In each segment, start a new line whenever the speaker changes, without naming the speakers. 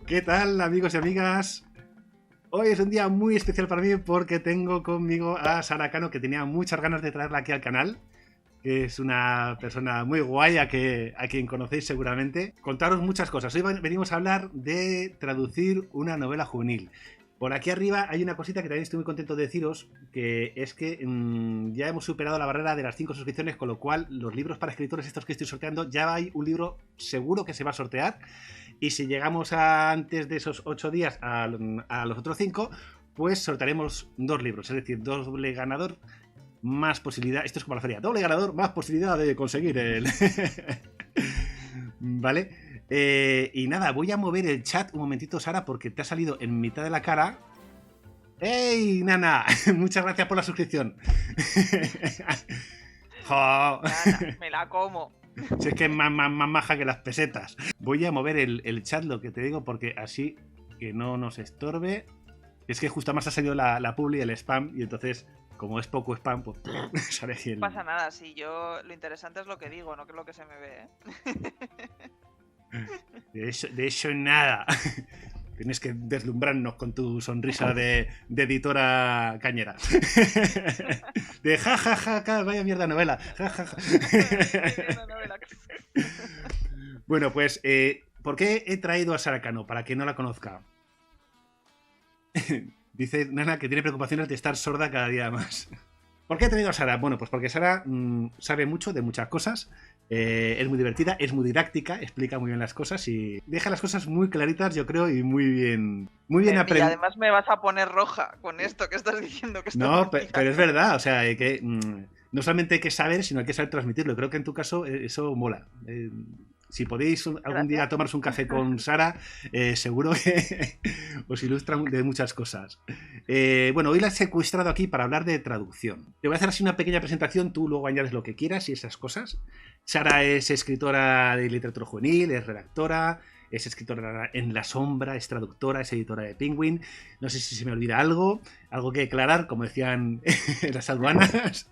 ¿Qué tal, amigos y amigas? Hoy es un día muy especial para mí porque tengo conmigo a Sara Cano, que tenía muchas ganas de traerla aquí al canal, que es una persona muy guay a quien conocéis seguramente. Contaros muchas cosas. Hoy venimos a hablar de traducir una novela juvenil. Por aquí arriba hay una cosita que también estoy muy contento de deciros, que es que ya hemos superado la barrera de las 5 suscripciones, con lo cual los libros para escritores estos que estoy sorteando, ya hay un libro seguro que se va a sortear. Y si llegamos antes de esos 8 días a los otros 5, pues sortearemos 2 libros, es decir, doble ganador, más posibilidad. Esto es como la feria, doble ganador, más posibilidad de conseguir el. ¿Vale? Y nada, voy a mover el chat un momentito, Sara, porque te ha salido en mitad de la cara. ¡Ey, Nana! Muchas gracias por la suscripción.
Nana, me la como.
Si es que es más maja que las pesetas. Voy a mover el chat, lo que te digo, porque así que no nos estorbe. Es que justo más ha salido la publi y el spam, y entonces, como es poco spam, pues sale el...
No pasa nada, si yo lo interesante es lo que digo, no que es lo que se me ve,
De eso nada. Tienes que deslumbrarnos con tu sonrisa de editora cañera. De jajaja, vaya mierda novela. Jajaja. Bueno, pues, ¿por qué he traído a Sara Cano? Para quien no la conozca. Dice Nana que tiene preocupaciones de estar sorda cada día más. ¿Por qué he traído a Sara? Bueno, pues porque Sara sabe mucho de muchas cosas. Es muy divertida, es muy didáctica, explica muy bien las cosas y deja las cosas muy claritas, yo creo, y muy bien aprendido.
Y además me vas a poner roja con esto que estás diciendo que está
No, pero es verdad, o sea, que no solamente hay que saber, sino hay que saber transmitirlo. Creo que en tu caso eso mola. Si podéis algún día tomaros un café con Sara, seguro que os ilustra de muchas cosas. Bueno, hoy la he secuestrado aquí para hablar de traducción. Te voy a hacer así una pequeña presentación, tú luego añades lo que quieras y esas cosas. Sara es escritora de literatura juvenil, es redactora, es escritora en La Sombra, es traductora, es editora de Penguin. No sé si se me olvida algo que declarar, como decían en las aduanas.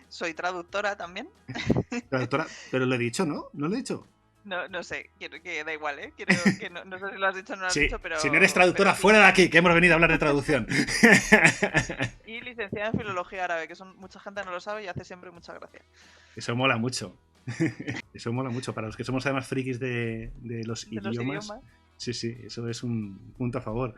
Soy traductora también.
Traductora, pero lo he dicho, ¿no? ¿No lo he dicho?
No sé, quiero que da igual, ¿eh? Quiero que no sé si lo has dicho o no lo has
Sí,
dicho, pero...
si no eres traductora,
sí.
fuera de aquí, que hemos venido a hablar de traducción.
Y licenciada en Filología Árabe, que mucha gente no lo sabe y hace siempre mucha gracia.
Eso mola mucho. Eso mola mucho. Para los que somos además frikis de los idiomas. Sí, eso es un punto a favor.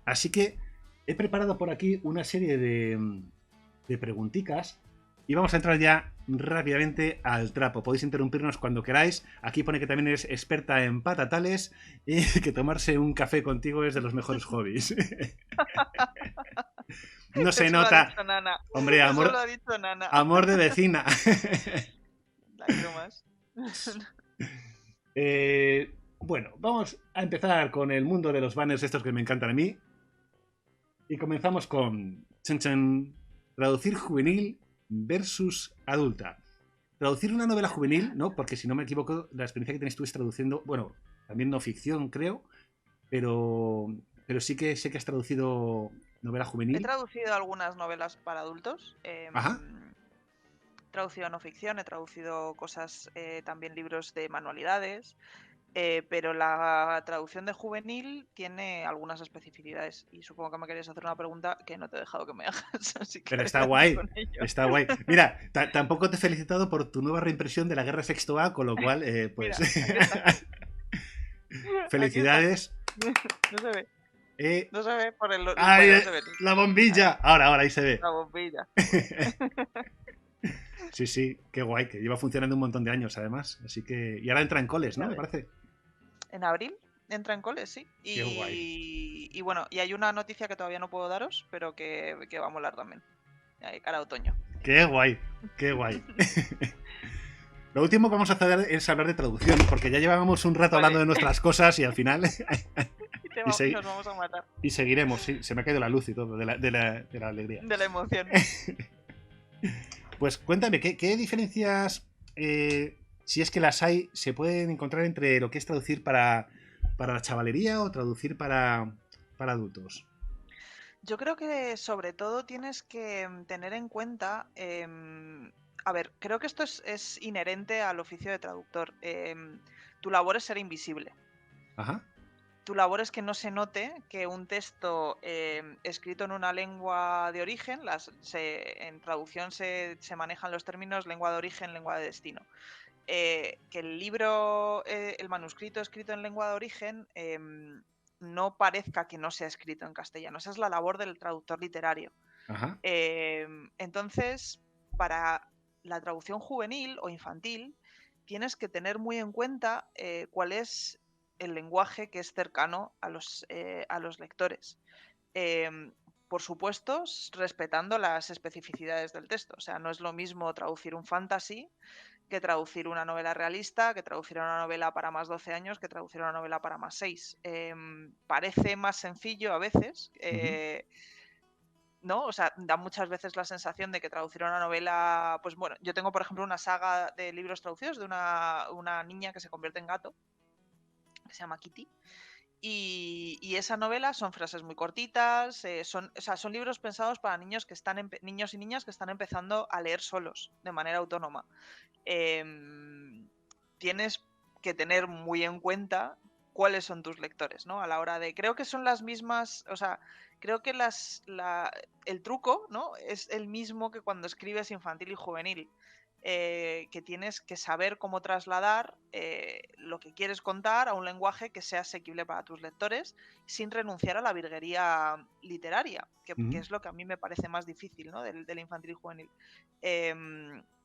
Así que he preparado por aquí una serie de preguntitas y vamos a entrar ya rápidamente al trapo. Podéis interrumpirnos cuando queráis. Aquí pone que también eres experta en patatales y que tomarse un café contigo es de los mejores hobbies. No se
Eso
nota.
Lo ha dicho Nana.
Hombre,
Eso lo ha dicho Nana.
amor de vecina.
Lágrimas.
Bueno, vamos a empezar con el mundo de los banners estos que me encantan a mí. Y comenzamos con traducir juvenil versus adulta. Traducir una novela juvenil, ¿no? Porque si no me equivoco, la experiencia que tenéis tú es traduciendo, bueno, también no ficción, creo, pero sí que sé que has traducido novela juvenil.
He traducido algunas novelas para adultos.
Ajá.
He traducido no ficción, he traducido cosas, también libros de manualidades. Pero la traducción de juvenil tiene algunas especificidades y supongo que me querías hacer una pregunta que no te he dejado que me hagas, así que
pero está guay, está guay. Mira, tampoco te he felicitado por tu nueva reimpresión de la Guerra Sexto A, con lo cual, pues...
Mira,
felicidades.
No se ve. No se ve por el...
¡Ay,
bueno, no se ve.
la bombilla! Ahora ahí se ve.
La bombilla.
Sí, qué guay, que lleva funcionando un montón de años además. Así que... Y ahora entra en coles, ¿no? Me parece.
En abril entra en coles, sí.
Qué guay.
Y bueno, y hay una noticia que todavía no puedo daros, pero que va a molar también. Cara a otoño.
Qué guay, qué guay. Lo último que vamos a hacer es hablar de traducción, porque ya llevábamos un rato hablando de nuestras cosas y al final...
Nos vamos a matar.
Y seguiremos, sí. Se me ha caído la luz y todo, de la alegría.
De la emoción.
Pues cuéntame, ¿qué diferencias, si es que las hay, se pueden encontrar entre lo que es traducir para la chavalería o traducir para adultos?
Yo creo que sobre todo tienes que tener en cuenta... a ver, creo que esto es inherente al oficio de traductor. Tu labor es ser invisible.
Ajá.
tu labor es que no se note que un texto escrito en una lengua de origen, en traducción se manejan los términos lengua de origen, lengua de destino. Que el libro, el manuscrito escrito en lengua de origen, no parezca que no sea escrito en castellano. Esa es la labor del traductor literario.
Ajá.
Entonces, para la traducción juvenil o infantil, tienes que tener muy en cuenta cuál es el lenguaje que es cercano a los lectores. Por supuesto, respetando las especificidades del texto. O sea, no es lo mismo traducir un fantasy que traducir una novela realista, que traducir una novela para más 12 años, que traducir una novela para más 6. Parece más sencillo a veces, ¿no? O sea, da muchas veces la sensación de que traducir una novela, pues bueno, yo tengo por ejemplo una saga de libros traducidos de una niña que se convierte en gato, que se llama Kitty. Y esa novela son frases muy cortitas, son libros pensados para niños niños y niñas que están empezando a leer solos, de manera autónoma. Tienes que tener muy en cuenta cuáles son tus lectores, ¿no? A la hora de... Creo que son las mismas, o sea, creo que el truco, ¿no? Es el mismo que cuando escribes infantil y juvenil. Que tienes que saber cómo trasladar lo que quieres contar a un lenguaje que sea asequible para tus lectores sin renunciar a la virguería literaria, que es lo que a mí me parece más difícil, ¿no? del infantil y juvenil.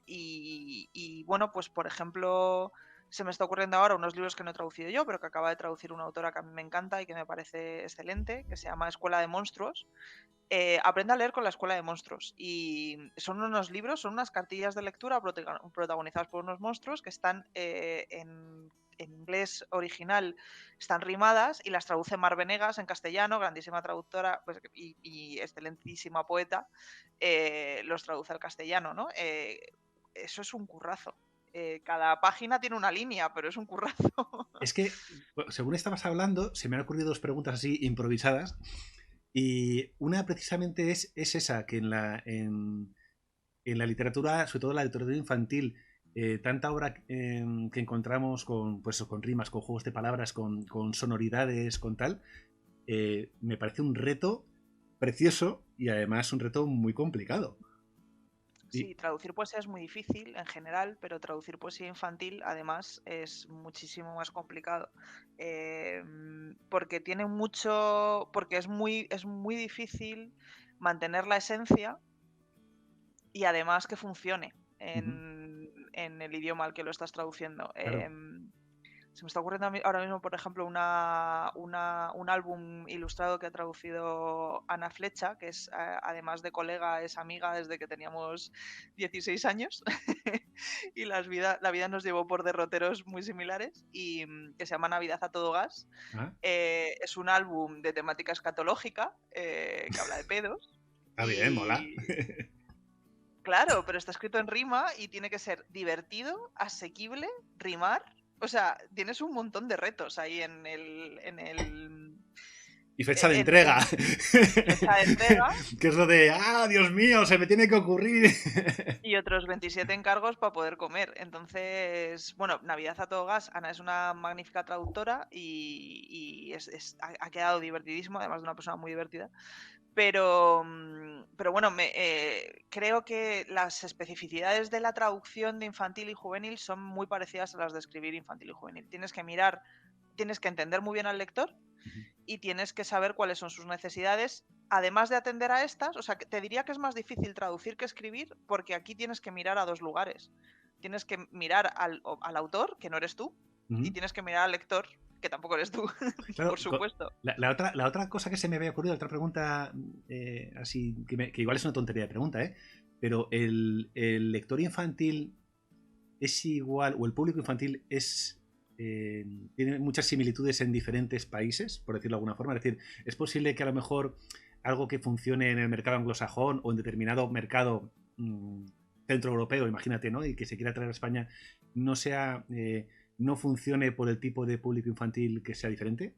Y bueno, pues por ejemplo, se me está ocurriendo ahora unos libros que no he traducido yo, pero que acaba de traducir una autora que a mí me encanta y que me parece excelente, que se llama Escuela de Monstruos. Aprende a leer con la Escuela de Monstruos. Y son unos libros, son unas cartillas de lectura protagonizadas por unos monstruos que están en inglés original, están rimadas y las traduce Mar Venegas en castellano, grandísima traductora pues, y excelentísima poeta, los traduce al castellano, ¿no? Eso es un currazo. Cada página tiene una línea, pero es un currazo.
Es que, según estabas hablando, se me han ocurrido dos preguntas así improvisadas. Y una precisamente es esa, que en la literatura, sobre todo en la literatura infantil, tanta obra que encontramos con rimas, con juegos de palabras, con sonoridades, con tal, me parece un reto precioso y además un reto muy complicado.
Sí, traducir poesía es muy difícil en general, pero traducir poesía infantil además es muchísimo más complicado. Porque tiene mucho. Porque es muy difícil mantener la esencia y además que funcione en el idioma al que lo estás traduciendo.
Claro.
Se me está ocurriendo ahora mismo, por ejemplo, un álbum ilustrado que ha traducido Ana Flecha, que es, además de colega, es amiga desde que teníamos 16 años. Y la vida nos llevó por derroteros muy similares, y que se llama Navidad a todo gas. Es un álbum de temática escatológica que habla de pedos.
Está bien, mola.
Claro, pero está escrito en rima y tiene que ser divertido, asequible, rimar. O sea, tienes un montón de retos ahí en el...
Y fecha de entrega.
Fecha de entrega.
Que es lo de, Dios mío, se me tiene que ocurrir.
Y otros 27 encargos para poder comer. Entonces, bueno, Navidad a todo gas. Ana es una magnífica traductora y ha quedado divertidísimo, además de una persona muy divertida. Pero bueno, creo que las especificidades de la traducción de infantil y juvenil son muy parecidas a las de escribir infantil y juvenil. Tienes que entender muy bien al lector y tienes que saber cuáles son sus necesidades, además de atender a estas. O sea, te diría que es más difícil traducir que escribir, porque aquí tienes que mirar a dos lugares. Tienes que mirar al autor, que no eres tú, y tienes que mirar al lector, que tampoco eres tú, claro, por supuesto.
La otra cosa que se me había ocurrido, otra pregunta así, que igual es una tontería de pregunta, pero el lector infantil es igual, o el público infantil tiene muchas similitudes en diferentes países, por decirlo de alguna forma. Es decir, es posible que a lo mejor algo que funcione en el mercado anglosajón o en determinado mercado centroeuropeo, imagínate, ¿no? Y que se quiera traer a España, no funcione por el tipo de público infantil que sea diferente.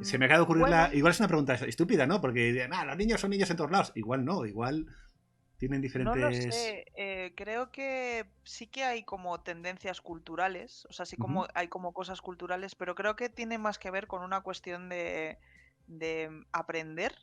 Se me acaba de ocurrir igual es una pregunta estúpida, ¿no? Porque los niños son niños en todos lados. Igual no, igual ¿Tienen
No lo
diferentes...?
sé, creo que sí que hay como tendencias culturales, o sea, sí
Ujú.
como hay como cosas culturales, pero creo que tiene más que ver con una cuestión de aprender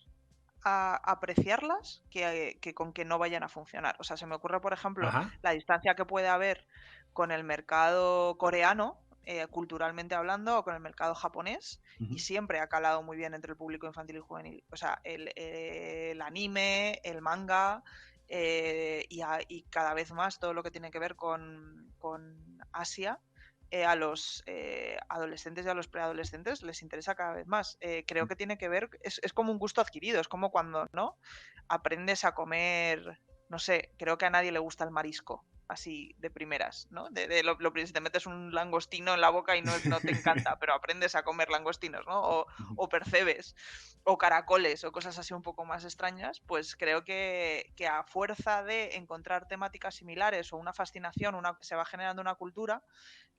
a apreciarlas que con que no vayan a funcionar. O sea, se me ocurre, por ejemplo,
Ajá.
la distancia que puede haber con el mercado coreano, culturalmente hablando, o con el mercado japonés, y
Ujú.
siempre ha calado muy bien entre el público infantil y juvenil. O sea, el anime, el manga, y cada vez más todo lo que tiene que ver con Asia, a los adolescentes y a los preadolescentes les interesa cada vez más. Creo que tiene que ver, es como un gusto adquirido, es como cuando, ¿no? Aprendes a comer, no sé, creo que a nadie le gusta el marisco, así de primeras, ¿no? Si te metes un langostino en la boca y no te encanta, pero aprendes a comer langostinos, ¿no?
Ujú.
O percebes, o caracoles, o cosas así un poco más extrañas, pues creo que a fuerza de encontrar temáticas similares o una fascinación, se va generando una cultura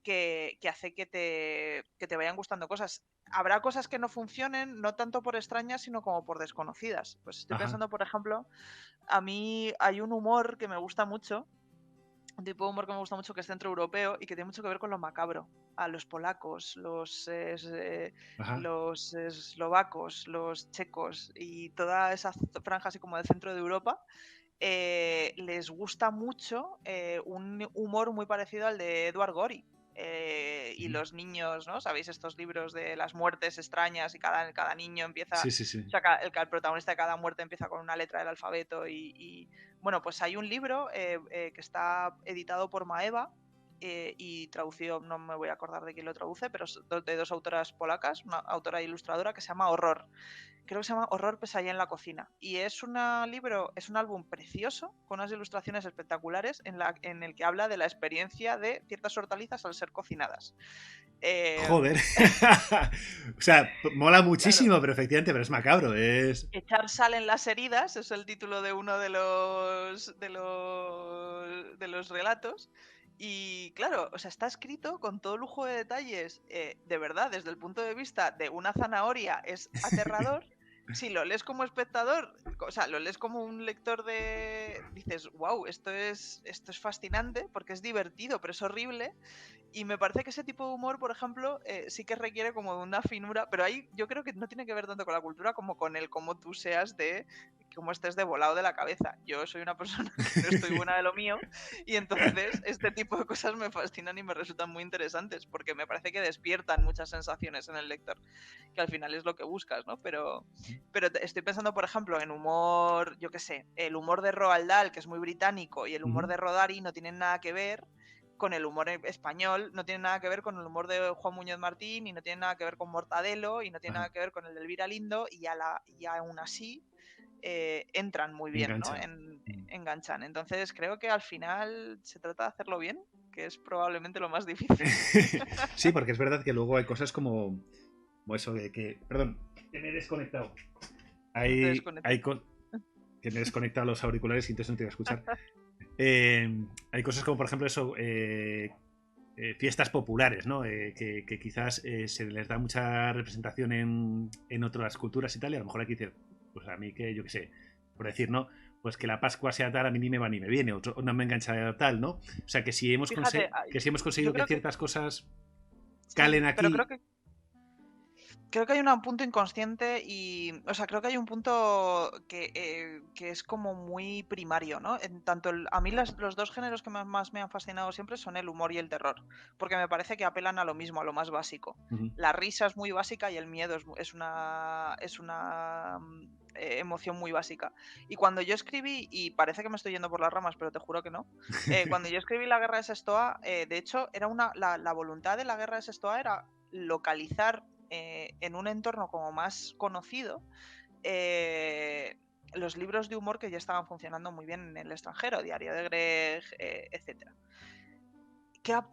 que hace que te vayan gustando cosas. Habrá cosas que no funcionen, no tanto por extrañas, sino como por desconocidas. Pues estoy
Ajá.
pensando, por ejemplo, a mí hay un humor que me gusta mucho, un tipo de humor que me gusta mucho que es centroeuropeo y que tiene mucho que ver con lo macabro. A los polacos,
Ajá.
los eslovacos, los checos y toda esa franja así como del centro de Europa, les gusta mucho un humor muy parecido al de Edward Gorey. Y
Ujú.
los niños, ¿no? ¿Sabéis estos libros de las muertes extrañas y cada niño empieza,
Sí, sí, sí.
o sea, el protagonista de cada muerte empieza con una letra del alfabeto bueno, pues hay un libro que está editado por Maeva y traducido, no me voy a acordar de quién lo traduce, pero es de dos autoras polacas, una autora e ilustradora que se llama Horror. Creo que se llama Horror, pesadilla en la cocina. Y es un libro, es un álbum precioso, con unas ilustraciones espectaculares, en el que habla de la experiencia de ciertas hortalizas al ser cocinadas.
Joder. O sea, mola
Claro,
muchísimo, pero efectivamente, pero es macabro. Es.
echar sal en las heridas es el título de uno de los relatos. Y claro, o sea, está escrito con todo lujo de detalles, de verdad, desde el punto de vista de una zanahoria es aterrador. Si lo lees como espectador, o sea, lo lees como un lector dices, wow, esto es fascinante porque es divertido, pero es horrible. Y me parece que ese tipo de humor, por ejemplo, sí que requiere como de una finura, pero ahí yo creo que no tiene que ver tanto con la cultura como con el cómo tú seas cómo estés de volado de la cabeza. Yo soy una persona que no estoy buena de lo mío y entonces este tipo de cosas me fascinan y me resultan muy interesantes porque me parece que despiertan muchas sensaciones en el lector, que al final es lo que buscas, ¿no? Pero estoy pensando, por ejemplo, en humor, yo qué sé, el humor de Roald Dahl, que es muy británico, y el humor
Ujú.
de Rodari no tienen nada que ver con el humor español, no tiene nada que ver con el humor de Juan Muñoz Martín, y no tiene nada que ver con Mortadelo, y no tiene
Ajá.
nada que ver con el de Elvira Lindo, y aún así entran muy bien, ¿no?
Enganchan. Mm.
Enganchan. Entonces creo que al final se trata de hacerlo bien, que es probablemente lo más difícil.
Sí, porque es verdad que luego hay cosas como eso de que. Perdón, que me he desconectado.
No te
Hay,
desconectes.
hay que me he desconectado los auriculares y entonces no te iba a escuchar. Hay cosas como, por ejemplo, eso. Fiestas populares, ¿no? Que quizás se les da mucha representación en otras culturas y tal, y a lo mejor aquí dice, pues a mí que yo qué sé, por decir, ¿no? Pues que la Pascua sea tal, a mí ni me va ni me viene, o no me engancha tal, ¿no? O sea, que si hemos,
Fíjate,
que si hemos
yo
conseguido que
creo que
ciertas cosas
sí,
calen
pero
aquí.
creo que hay un punto inconsciente o sea, creo que hay un punto que es como muy primario, ¿no? En tanto a mí los dos géneros que más me han fascinado siempre son el humor y el terror, porque me parece que apelan a lo mismo, a lo más básico.
Ujú.
La risa es muy básica y el miedo es una emoción muy básica. Y cuando yo escribí, y parece que me estoy yendo por las ramas, pero te juro que no, cuando yo escribí La Guerra de Sestoa, de hecho, la voluntad de La Guerra de Sestoa era localizar en un entorno como más conocido los libros de humor que ya estaban funcionando muy bien en el extranjero, Diario de Greg, etc.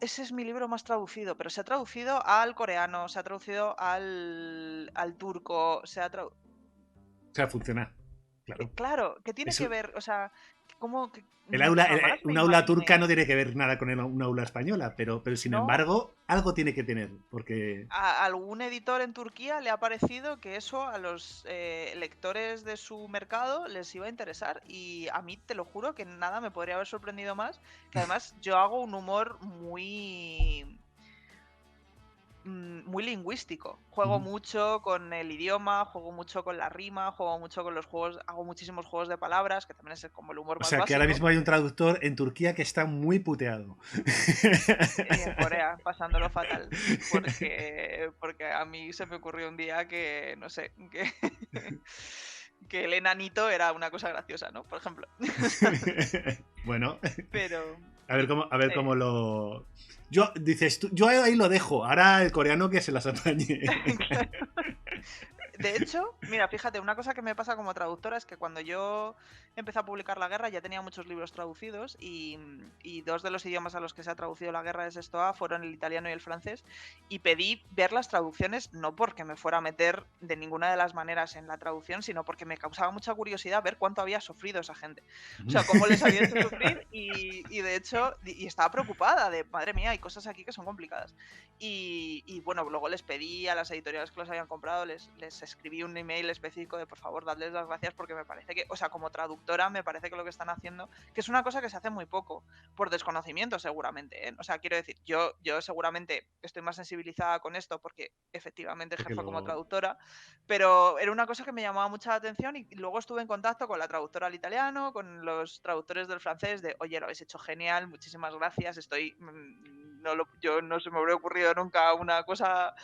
Ese es mi libro más traducido, pero se ha traducido al coreano, se ha traducido al turco,
O sea, funciona. claro.
Claro, ¿qué tiene que
Eso,
ver? O sea, ¿cómo?
el aula,
Jamás me
un aula turca
imaginé.
no tiene que ver nada con un aula española, pero sin
No,
embargo, algo tiene que tener, porque...
a algún editor en Turquía le ha parecido que eso a los lectores de su mercado les iba a interesar y a mí te lo juro que nada me podría haber sorprendido más, que además yo hago un humor muy lingüístico. Juego
Ujú.
mucho con el idioma, juego mucho con la rima, juego mucho con los juegos, hago muchísimos juegos de palabras, que también es como el humor
O
más
sea, que ahora
básico.
mismo hay un traductor en Turquía que está muy puteado.
Y en Corea, pasándolo fatal. Porque a mí se me ocurrió un día que, no sé, que, que el enanito era una cosa graciosa, ¿no? Por ejemplo.
Bueno,
Pero.
a ver cómo
eh,
lo... Yo, dices tú, yo ahí lo dejo, ahora el coreano que se las apañe.
claro. De hecho, mira, fíjate, una cosa que me pasa como traductora es que cuando yo empecé a publicar La Guerra ya tenía muchos libros traducidos y dos de los idiomas a los que se ha traducido La Guerra de Sestoa fueron el italiano y el francés y pedí ver las traducciones no porque me fuera a meter de ninguna de las maneras en la traducción, sino porque me causaba mucha curiosidad ver cuánto había sufrido esa gente. O sea, cómo les había hecho sufrir y de hecho, y estaba preocupada de, madre mía, hay cosas aquí que son complicadas. Y bueno, luego les pedí a las editoriales que los habían comprado, les escribí un email específico de por favor, dadles las gracias porque me parece que, o sea, como traductora me parece que lo que están haciendo, que es una cosa que se hace muy poco, por desconocimiento seguramente, ¿eh? O sea, quiero decir, yo seguramente estoy más sensibilizada con esto porque efectivamente
Porque
ejerzo como
lo...
traductora, pero era una cosa que me llamaba mucha la atención y luego estuve en contacto con la traductora al italiano, con los traductores del francés, de oye, lo habéis hecho genial, muchísimas gracias, estoy... yo no se me habría ocurrido nunca una cosa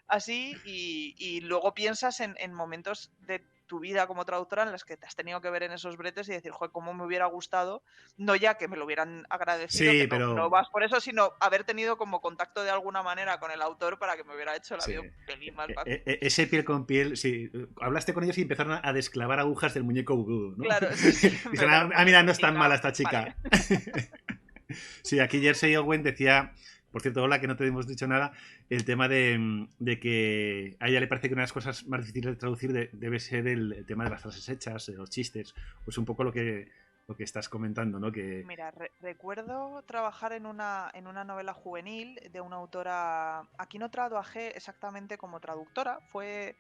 así y luego piensas en momentos de tu vida como traductora en las que te has tenido que ver en esos bretes y decir, joder, cómo me hubiera gustado, no ya que me lo hubieran agradecido, que
Sí,
no
pero...
vas por eso, sino haber tenido como contacto de alguna manera con el autor para que me hubiera hecho la
Sí.
vida un pelín más fácil.
Ese piel con piel, sí. Hablaste con ellos y empezaron a desclavar agujas del muñeco vudú, ¿no?
Claro, sí, sí,
Dicen,
pero
mira,
esta
no es tan
chica,
mala esta
vale.
chica. Sí, aquí Jersey Owen decía, por cierto, hola, que no te hemos dicho nada, el tema de que a ella le parece que una de las cosas más difíciles de traducir debe ser el tema de las frases hechas, de los chistes, pues un poco lo que estás comentando, ¿no? Que...
Mira, recuerdo trabajar en una novela juvenil de una autora. Aquí no trabajé exactamente como traductora, fue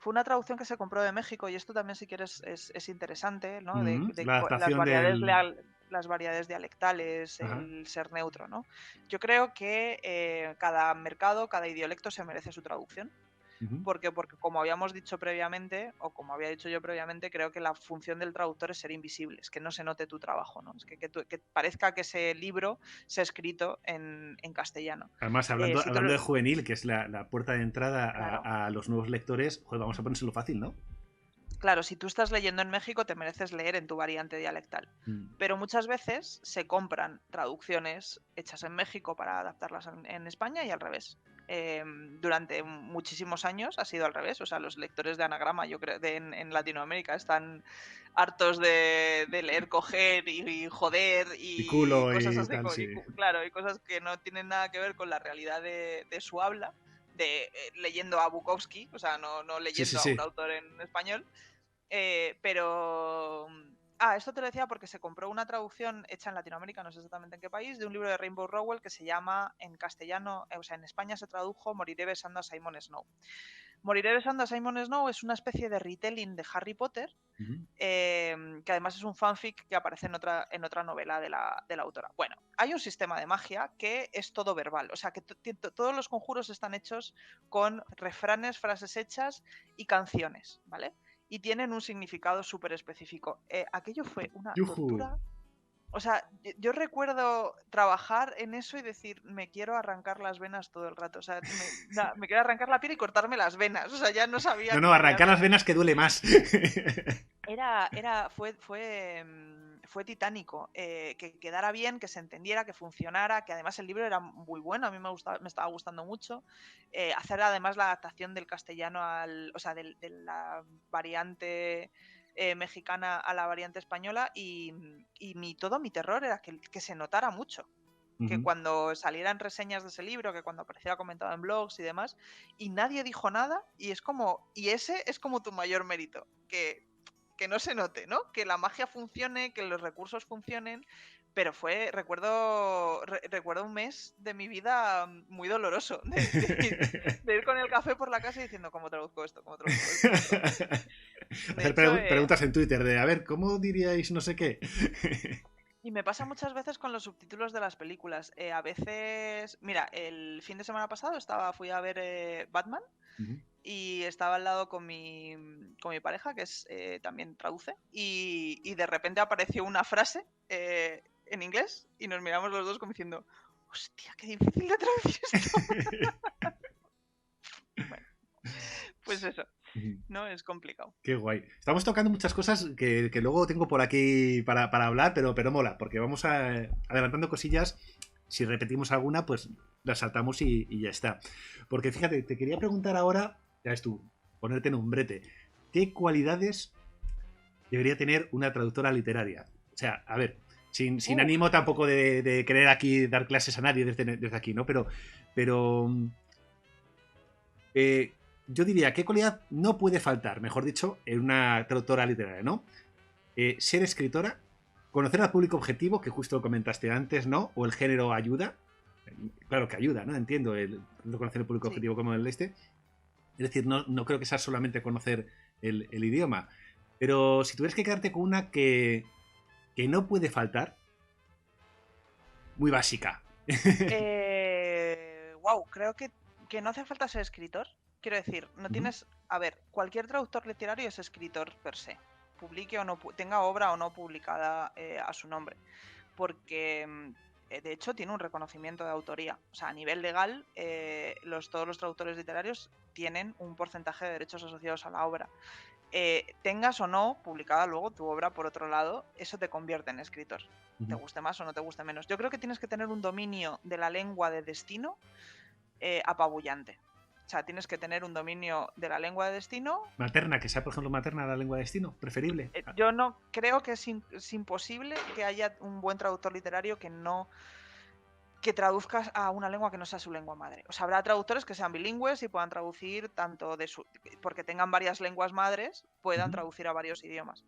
una traducción que se compró de México y esto también si quieres es interesante, ¿no?
La
Las
adaptación
variedades
del...
las variedades dialectales,
Ajá.
el ser neutro, ¿no? Yo creo que cada mercado, cada idiolecto se merece su traducción.
Ujú.
Porque como habíamos dicho previamente, o como había dicho yo previamente, creo que la función del traductor es ser invisible, es que no se note tu trabajo, ¿no? Es que parezca que ese libro se ha escrito en castellano.
Además,
Si tú,
hablando de juvenil, que es la puerta de entrada
claro,
a los nuevos lectores, joder, vamos a ponérselo fácil, ¿no?
claro, si tú estás leyendo en México, te mereces leer en tu variante dialectal.
Mm.
Pero muchas veces se compran traducciones hechas en México para adaptarlas en España y al revés. Durante muchísimos años ha sido al revés. O sea, los lectores de anagrama, yo creo, en Latinoamérica están hartos de leer coger y joder
Y
y
culo
cosas
y
así,
tal, sí.
claro, y cosas que no tienen nada que ver con la realidad de su habla, de leyendo a Bukowski, o sea, no
Sí, sí,
leyendo a un
sí.
autor en español. Pero. Esto te lo decía porque se compró una traducción hecha en Latinoamérica, no sé exactamente en qué país, de un libro de Rainbow Rowell que se llama en castellano, o sea, en España se tradujo Moriré besando a Simon Snow. Moriré besando a Simon Snow es una especie de retelling de Harry Potter,
Ujú.
que además es un fanfic que aparece en otra novela de la autora. Bueno, hay un sistema de magia que es todo verbal, o sea, que todos los conjuros están hechos con refranes, frases hechas y canciones, ¿vale? Y tienen un significado súper específico. Aquello fue una
Yujú.
tortura. O sea, yo recuerdo trabajar en eso y decir, me quiero arrancar las venas todo el rato. O sea, me quiero arrancar la piel y cortarme las venas. O sea, ya no sabía
No,
qué
no,
quería
arrancar las
hacer.
venas que duele más.
Fue titánico. Que quedara bien, que se entendiera, que funcionara, que además el libro era muy bueno, a mí me estaba gustando mucho. Hacer además la adaptación del castellano o sea, de la variante mexicana a la variante española y todo mi terror era que se notara mucho. Que
Ujú.
cuando salieran reseñas de ese libro, que cuando apareciera comentado en blogs y demás, y nadie dijo nada, y ese es como tu mayor mérito, que que no se note, ¿no? Que la magia funcione, que los recursos funcionen, pero recuerdo un mes de mi vida muy doloroso, de ir con el café por la casa y diciendo, ¿cómo traduzco esto? ¿Cómo traduzco esto? ¿Cómo traduzco esto? De
Hacer
hecho,
preguntas en Twitter de, a ver, ¿cómo diríais no sé qué?
y me pasa muchas veces con los subtítulos de las películas. A veces, mira, el fin de semana pasado fui a ver Batman y estaba al lado con mi pareja, que también traduce, y de repente apareció una frase en inglés y nos miramos los dos como diciendo, hostia, qué difícil de traducir esto. Bueno, pues eso, ¿no? Es complicado.
Qué guay. Estamos tocando muchas cosas que luego tengo por aquí para hablar, pero mola, porque vamos adelantando cosillas. Si repetimos alguna, pues la saltamos y ya está. Porque fíjate, te quería preguntar ahora, ya ves tú, ponerte en un brete. ¿Qué cualidades debería tener una traductora literaria? O sea, a ver, sin ánimo tampoco de querer aquí dar clases a nadie desde aquí, ¿no? Pero yo diría, ¿qué cualidad no puede faltar, mejor dicho, en una traductora literaria, ¿no? Ser escritora, conocer al público objetivo, que justo comentaste antes, ¿no? O el género ayuda. Claro que ayuda, ¿no? Entiendo el conocer el público objetivo como el este. Es decir, no creo que sea solamente conocer el idioma. Pero si tuvieras que quedarte con una que no puede faltar, muy básica.
Wow, creo que no hace falta ser escritor. Quiero decir, no tienes... A ver, cualquier traductor literario es escritor per se. Publique o no, tenga obra o no publicada a su nombre. Porque, de hecho, tiene un reconocimiento de autoría. O sea, a nivel legal, todos los traductores literarios tienen un porcentaje de derechos asociados a la obra. Tengas o no publicada luego tu obra por otro lado, eso te convierte en escritor. Te guste más o no te guste menos. Yo creo que tienes que tener un dominio de la lengua de destino apabullante. O sea, tienes que tener un dominio de la lengua de destino.
Materna, que sea, por ejemplo, materna la lengua de destino, preferible.
Yo no creo que es imposible que haya un buen traductor literario que traduzcas a una lengua que no sea su lengua madre. O sea, habrá traductores que sean bilingües y puedan traducir tanto porque tengan varias lenguas madres, puedan traducir a varios idiomas.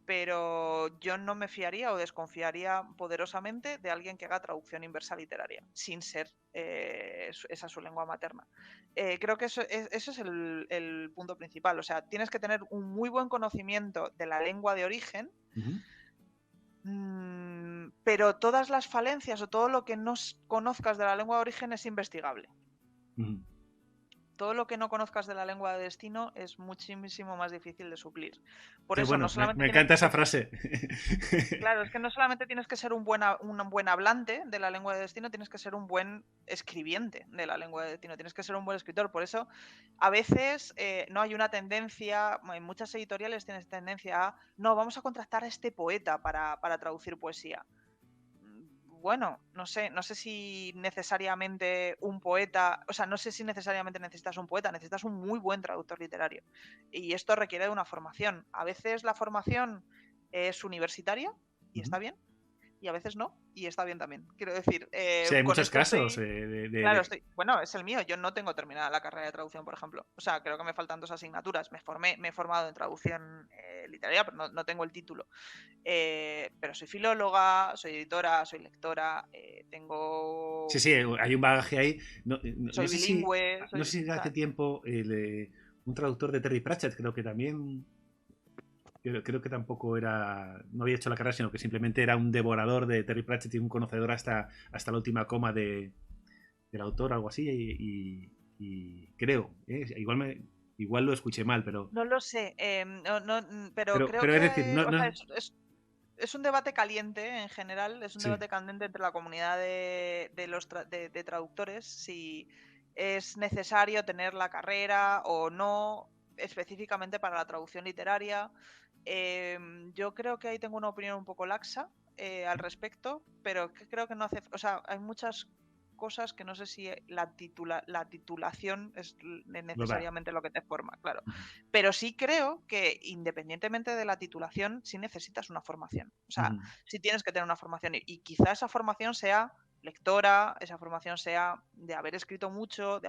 Pero yo no me fiaría o desconfiaría poderosamente de alguien que haga traducción inversa literaria, sin ser esa su lengua materna. Creo que eso es el punto principal. O sea, tienes que tener un muy buen conocimiento de la lengua de origen, pero todas las falencias o todo lo que no conozcas de la lengua de origen es investigable. Todo lo que no conozcas de la lengua de destino es muchísimo más difícil de suplir. Por
Qué
eso
bueno,
no solamente
me encanta esa frase.
Claro, es que no solamente tienes que ser un buen hablante de la lengua de destino, tienes que ser un buen escribiente de la lengua de destino, tienes que ser un buen escritor. Por eso, a veces no hay una tendencia, en muchas editoriales tienes tendencia a, no, vamos a contratar a este poeta para traducir poesía. Bueno, no sé si necesariamente un poeta, o sea, no sé si necesariamente necesitas un poeta, necesitas un muy buen traductor literario. Y esto requiere de una formación. A veces la formación es universitaria y está bien, y a veces no, y está bien también. Quiero decir,
Sí, hay
con
muchos
esto
casos.
Claro, bueno, es el mío. Yo no tengo terminada la carrera de traducción, por ejemplo. O sea, creo que me faltan 2 asignaturas. Me he formado en traducción literaria, pero no tengo el título. Pero soy filóloga, soy editora, soy lectora, tengo...
Sí, hay un bagaje ahí.
Soy bilingüe.
No sé si hace tiempo un traductor de Terry Pratchett, creo que también. Creo que tampoco no había hecho la carrera, sino que simplemente era un devorador de Terry Pratchett y un conocedor hasta la última coma del autor, algo así. Y creo, igual lo escuché mal, pero.
No lo sé, pero creo
pero es decir,
que o sea, es un debate caliente en general, es un debate caliente entre la comunidad de traductores, si es necesario tener la carrera o no, específicamente para la traducción literaria. Yo creo que ahí tengo una opinión un poco laxa al respecto, pero creo que no hace... O sea, hay muchas cosas que no sé si la titulación es necesariamente lo que te forma, claro. Pero sí creo que independientemente de la titulación, sí necesitas una formación. O sea, sí tienes que tener una formación y quizá esa formación sea lectora, esa formación sea de haber escrito mucho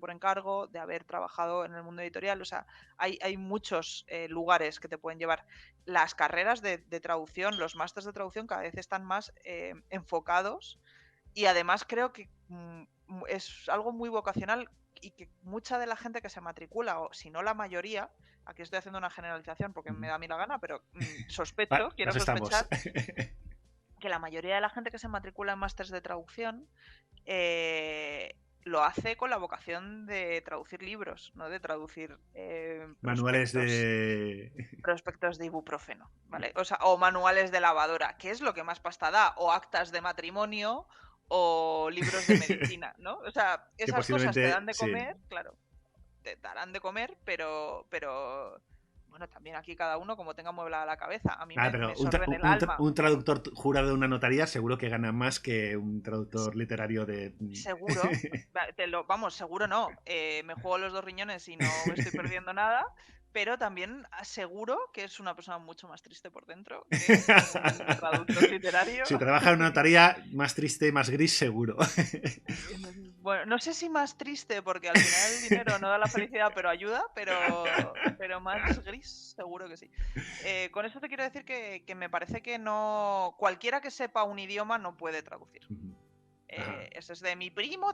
por encargo, de haber trabajado en el mundo editorial. O sea, hay muchos lugares que te pueden llevar. Las carreras de traducción, los másters de traducción cada vez están más enfocados, y además creo que es algo muy vocacional, y que mucha de la gente que se matricula, o si no la mayoría, aquí estoy haciendo una generalización porque me da a mí la gana, pero quiero sospechar que la mayoría de la gente que se matricula en másters de traducción lo hace con la vocación de traducir libros, no de traducir
Manuales de...
prospectos de ibuprofeno, ¿vale? O sea, o manuales de lavadora, que es lo que más pasta da, o actas de matrimonio, o libros de medicina, ¿no? O sea, esas cosas te dan de comer, sí. Claro, te darán de comer, pero bueno, también aquí cada uno como tenga mueblada la cabeza. A mí me sorbe el alma.
Un traductor jurado de una notaría seguro que gana más que un traductor literario de...
Seguro. Vamos, seguro no. Me juego los 2 riñones y no me estoy perdiendo nada, pero también aseguro que es una persona mucho más triste por dentro que un traductor literario.
Si trabaja en una notaría, más triste, más gris, seguro.
Bueno, no sé si más triste, porque al final el dinero no da la felicidad, pero ayuda, pero más gris, seguro que sí. Con eso te quiero decir que me parece que no, cualquiera que sepa un idioma no puede traducir. Eso es de mi primo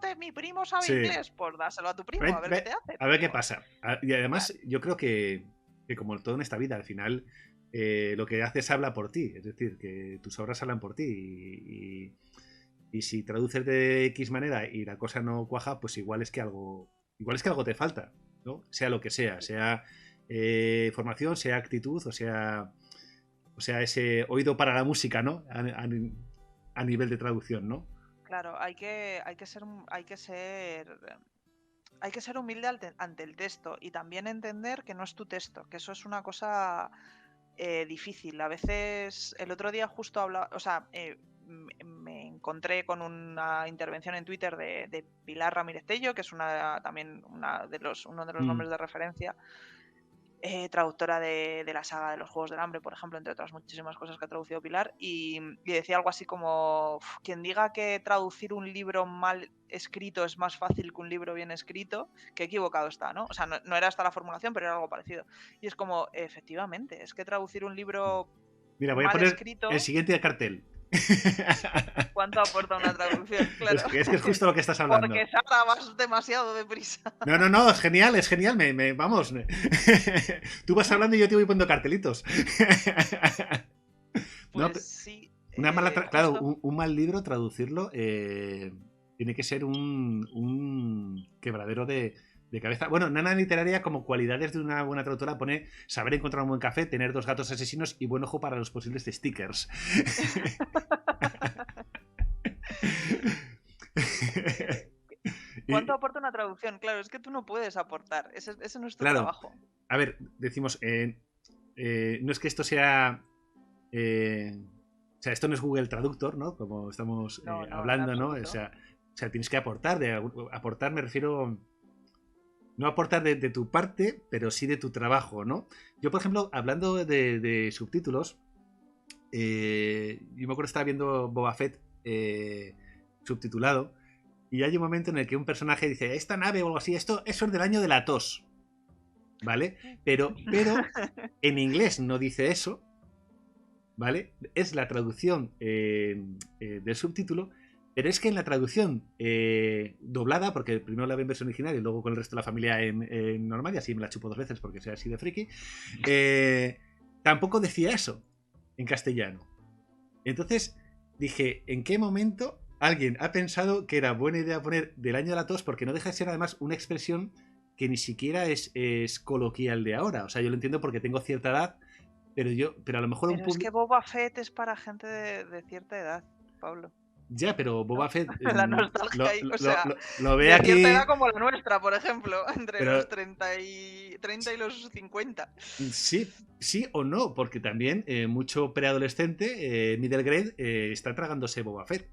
sabe inglés, pues dáselo a tu primo, a ver qué te hace.
A ver qué pasa. Y además, yo creo que como todo en esta vida, al final lo que haces habla por ti. Es decir, que tus obras hablan por ti. Y si traduces de X manera y la cosa no cuaja, pues igual es que algo te falta, ¿no? Sea lo que sea formación, sea actitud, o sea ese oído para la música, ¿no? A nivel de traducción, ¿no?
Claro, hay que ser humilde ante el texto, y también entender que no es tu texto, que eso es una cosa difícil. A veces, el otro día justo hablaba, o sea, me encontré con una intervención en Twitter de Pilar Ramírez Tello, que es uno de los nombres de referencia, traductora de la saga de los Juegos del Hambre, por ejemplo, entre otras muchísimas cosas que ha traducido Pilar, y decía algo así como: quien diga que traducir un libro mal escrito es más fácil que un libro bien escrito, que equivocado está, ¿no? O sea, no era esta la formulación, pero era algo parecido. Y es como, efectivamente, es que traducir un libro
Mira, voy a poner escrito, el siguiente cartel.
¿Cuánto aporta una traducción? Claro.
Es que es justo lo que estás hablando.
Porque Sara, vas demasiado deprisa.
No, es genial. Vamos. Tú vas hablando y yo te voy poniendo cartelitos.
Pues sí.
Claro, un mal libro, traducirlo, tiene que ser un quebradero de cabeza. Bueno, Nana Literaria, como cualidades de una buena traductora, pone saber encontrar un buen café, tener 2 gatos asesinos y buen ojo para los posibles stickers.
¿Cuánto aporta una traducción? Claro, es que tú no puedes aportar. Ese no es tu trabajo.
A ver, decimos, no es que esto sea... o sea, esto no es Google Traductor, ¿no? Como estamos hablando, ¿no? O sea, tienes que aportar. Aportar me refiero... No aportar de tu parte, pero sí de tu trabajo, ¿no? Yo, por ejemplo, hablando de subtítulos, yo me acuerdo que estaba viendo Boba Fett subtitulado, y hay un momento en el que un personaje dice: esta nave o algo así, eso es del año de la tos, ¿vale? Pero en inglés no dice eso, ¿vale? Es la traducción del subtítulo. Pero es que en la traducción doblada, porque primero la veo en versión original y luego con el resto de la familia en normal, y así me la chupo 2 veces porque soy así de friki, tampoco decía eso en castellano. Entonces dije, ¿en qué momento alguien ha pensado que era buena idea poner del año de la tos? Porque no deja de ser además una expresión que ni siquiera es coloquial de ahora. O sea, yo lo entiendo porque tengo cierta edad, pero a lo mejor
pero es que Boba Fett es para gente de cierta edad, Pablo.
Ya, pero Boba Fett...
la nostalgia ahí, o sea,
lo ve aquí...
cierta edad como la nuestra, por ejemplo, entre los 30 y los 50.
Sí o no, porque también mucho preadolescente, middle grade, está tragándose Boba Fett.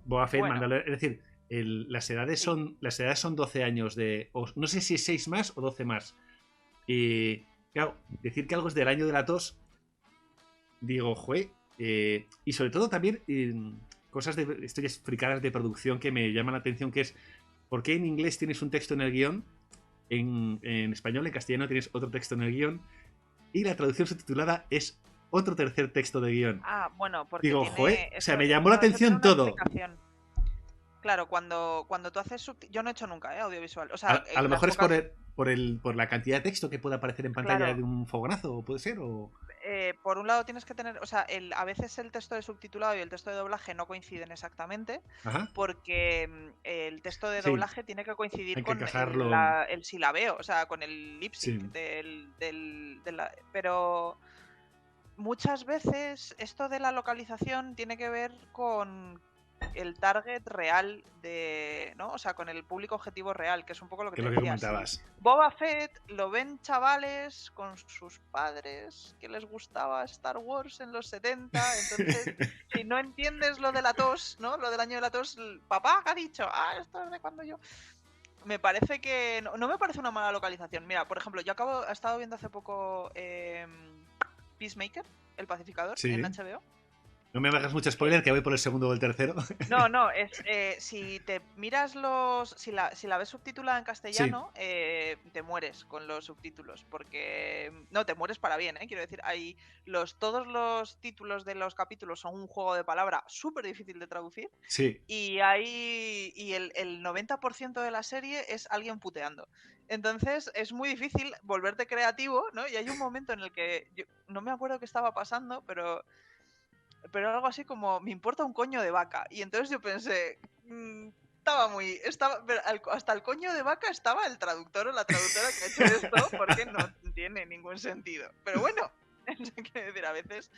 Boba Fett, bueno. Es decir, las edades son 12 años no sé si es 6 más o 12 más. Y claro, decir que algo es del año de la tos, digo, y sobre todo también... cosas de historias fricadas de producción que me llaman la atención, que es ¿por qué en inglés tienes un texto en el guión? En español, en castellano tienes otro texto en el guión y la traducción subtitulada es otro tercer texto de guión.
Ah, bueno, porque
Digo, joder,
tiene
o sea,
eso,
me llamó la
no, eso tiene
atención
una
todo.
explicación. Claro, cuando tú haces yo no he hecho nunca, audiovisual. O
A
sea,
lo
las
mejor es
pocas,
por la cantidad de texto que puede aparecer en pantalla de
claro,
un fogonazo, puede ser, o...
por un lado tienes que tener, o sea, a veces el texto de subtitulado y el texto de doblaje no coinciden exactamente,
Ajá.
porque el texto de
Sí,
doblaje tiene que coincidir
hay que
con
encajarlo.
el silabeo, o sea, con el lip sync
Sí,
pero muchas veces esto de la localización tiene que ver con el target real ¿no? O sea, con el público objetivo real, que es un poco lo que
que es
te
lo que
decía. Si
comentabas.
Boba Fett lo ven chavales con sus padres que les gustaba Star Wars en los 70, entonces si no entiendes lo de la tos, ¿no? Lo del año de la tos, papá, ¿qué ha dicho? Ah, esto es de cuando yo... Me parece que... No me parece una mala localización. Mira, por ejemplo, yo he estado viendo hace poco Peacemaker, El Pacificador, en
Sí.
HBO.
No me hagas mucho spoiler, que voy por el segundo o el tercero.
No, es si te miras si la ves subtitulada en
Sí,
castellano, te mueres con los subtítulos, porque no te mueres para bien, quiero decir, todos los títulos de los capítulos son un juego de palabra súper difícil de traducir
sí.
y el 90% de la serie es alguien puteando. Entonces es muy difícil volverte creativo, ¿no? Y hay un momento en el que no me acuerdo qué estaba pasando, pero algo así como, me importa un coño de vaca. Y entonces yo pensé, pero hasta el coño de vaca estaba el traductor o la traductora que ha hecho esto, porque no tiene ningún sentido. Pero bueno, quiero decir, a veces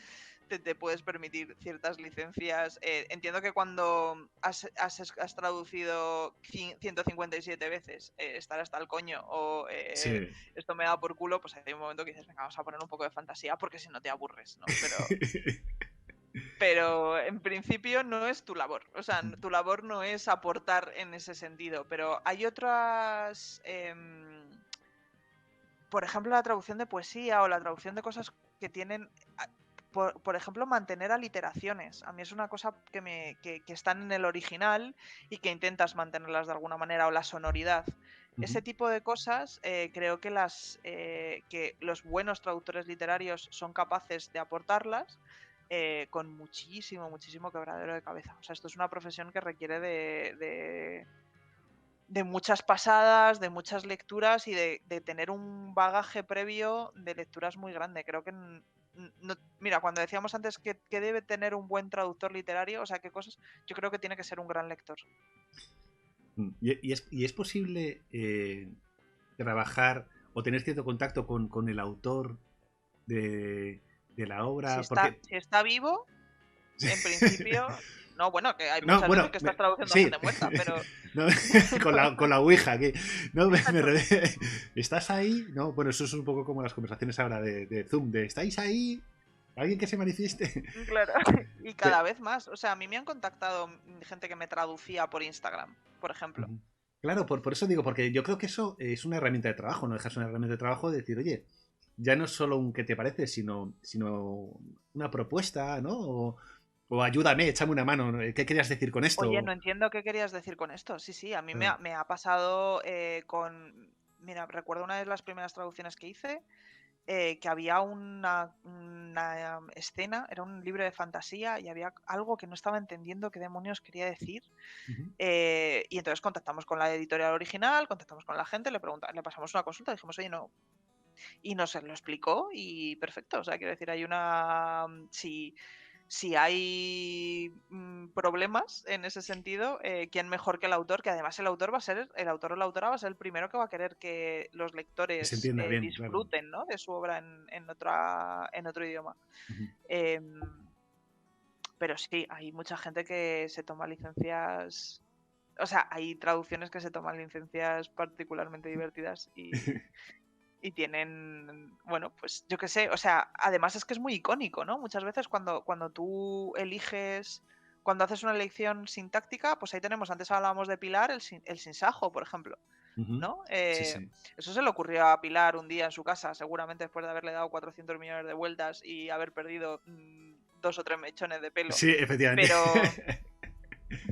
te puedes permitir ciertas licencias. Entiendo que cuando has traducido 157 veces estar hasta el coño o
Sí.
esto me da por culo, pues hay un momento que dices, venga, vamos a poner un poco de fantasía porque si no te aburres, ¿no? Pero en principio no es tu labor. O sea, tu labor no es aportar en ese sentido. Pero hay otras... por ejemplo, la traducción de poesía o la traducción de cosas que tienen... Por ejemplo, mantener aliteraciones. A mí es una cosa que están en el original y que intentas mantenerlas de alguna manera, o la sonoridad. Ese tipo de cosas creo que que los buenos traductores literarios son capaces de aportarlas con muchísimo quebradero de cabeza. O sea, esto es una profesión que requiere de muchas pasadas, de muchas lecturas y de tener un bagaje previo de lecturas muy grande. Creo que mira, cuando decíamos antes que debe tener un buen traductor literario, o sea, qué cosas, yo creo que tiene que ser un gran lector.
¿Y es posible trabajar o tener cierto contacto con el autor de la obra? Porque...
Si está vivo, en principio... No, bueno, que hay
No,
muchas veces
bueno,
que estás traduciendo a
sí.
gente muerta, pero...
No, con la Ouija. No,
Exacto.
¿Estás ahí? No, bueno, eso es un poco como las conversaciones ahora de Zoom, de ¿estáis ahí? ¿Alguien que se manifieste?
Claro, y cada vez más. O sea, a mí me han contactado gente que me traducía por Instagram, por ejemplo.
Claro, por eso digo, porque yo creo que eso es una herramienta de trabajo, no dejas una herramienta de trabajo de decir, oye, ya no es solo un qué te parece, sino una propuesta, ¿no? O ayúdame, échame una mano, ¿qué querías decir con
Oye,
esto?
no entiendo qué querías decir con esto. Sí, sí, a mí
Ah,
me ha pasado con... Mira, recuerdo una de las primeras traducciones que hice, que había una escena, era un libro de fantasía y había algo que no estaba entendiendo qué demonios quería decir. Y entonces contactamos con la editorial original, contactamos con la gente, le pasamos una consulta, dijimos, oye, no. Y nos lo explicó y perfecto. O sea, quiero decir, hay una... Si hay problemas en ese sentido, ¿quién mejor que el autor? Que además el autor o la autora va a ser el primero que va a querer que los
que se
lectores
entienda bien, claro.
disfruten, ¿no? De su obra en otro idioma. Em, pero sí, hay mucha gente que se toma licencias. O sea, hay traducciones que se toman licencias particularmente divertidas y tienen, bueno, pues yo qué sé, o sea, además es que es muy icónico, ¿no? Muchas veces cuando tú eliges, cuando haces una elección sintáctica, pues ahí tenemos, antes hablábamos de Pilar, el sinsajo, por ejemplo, ¿no?
Sí, sí.
Eso se le ocurrió a Pilar un día en su casa, seguramente después de haberle dado 400 millones de vueltas y haber perdido 2 o 3 mechones de pelo.
Sí, efectivamente.
Pero,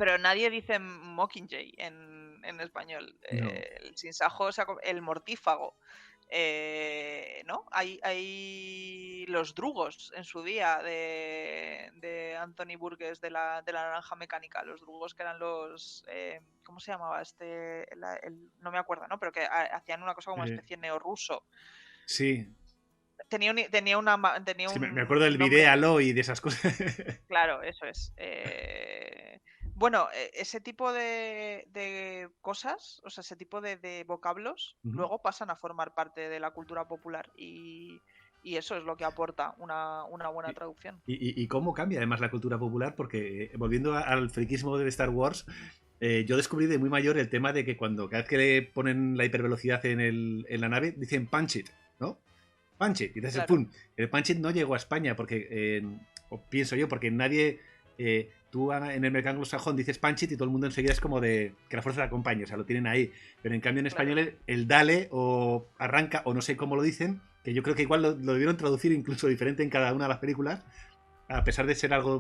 Pero nadie dice Mockingjay en español.
No.
El sinsajo, el mortífago. ¿No? Hay los drugos en su día de Anthony Burgess de la Naranja Mecánica. Los drugos que eran los. ¿Cómo se llamaba este? No me acuerdo, ¿no? Pero que hacían una cosa como una especie neorruso.
Sí.
Tenía
Sí, me acuerdo del
nombre.
Vidéalo y de esas cosas.
Claro, eso es. Bueno, ese tipo de cosas, o sea, ese tipo de vocablos, luego pasan a formar parte de la cultura popular y eso es lo que aporta una buena traducción.
Y cómo cambia además la cultura popular, porque volviendo al friquismo de Star Wars, yo descubrí de muy mayor el tema de que cada vez que le ponen la hipervelocidad en la nave, dicen punch it, ¿no? Punch it, y entonces
Claro.
el punch it no llegó a España, porque, o pienso yo, porque nadie, tú en el mercado anglosajón dices punch it y todo el mundo enseguida es como de que la fuerza te acompañe, o sea, lo tienen ahí, pero en cambio en
Claro.
español el dale o arranca o no sé cómo lo dicen, que yo creo que igual lo debieron traducir incluso diferente en cada una de las películas, a pesar de ser algo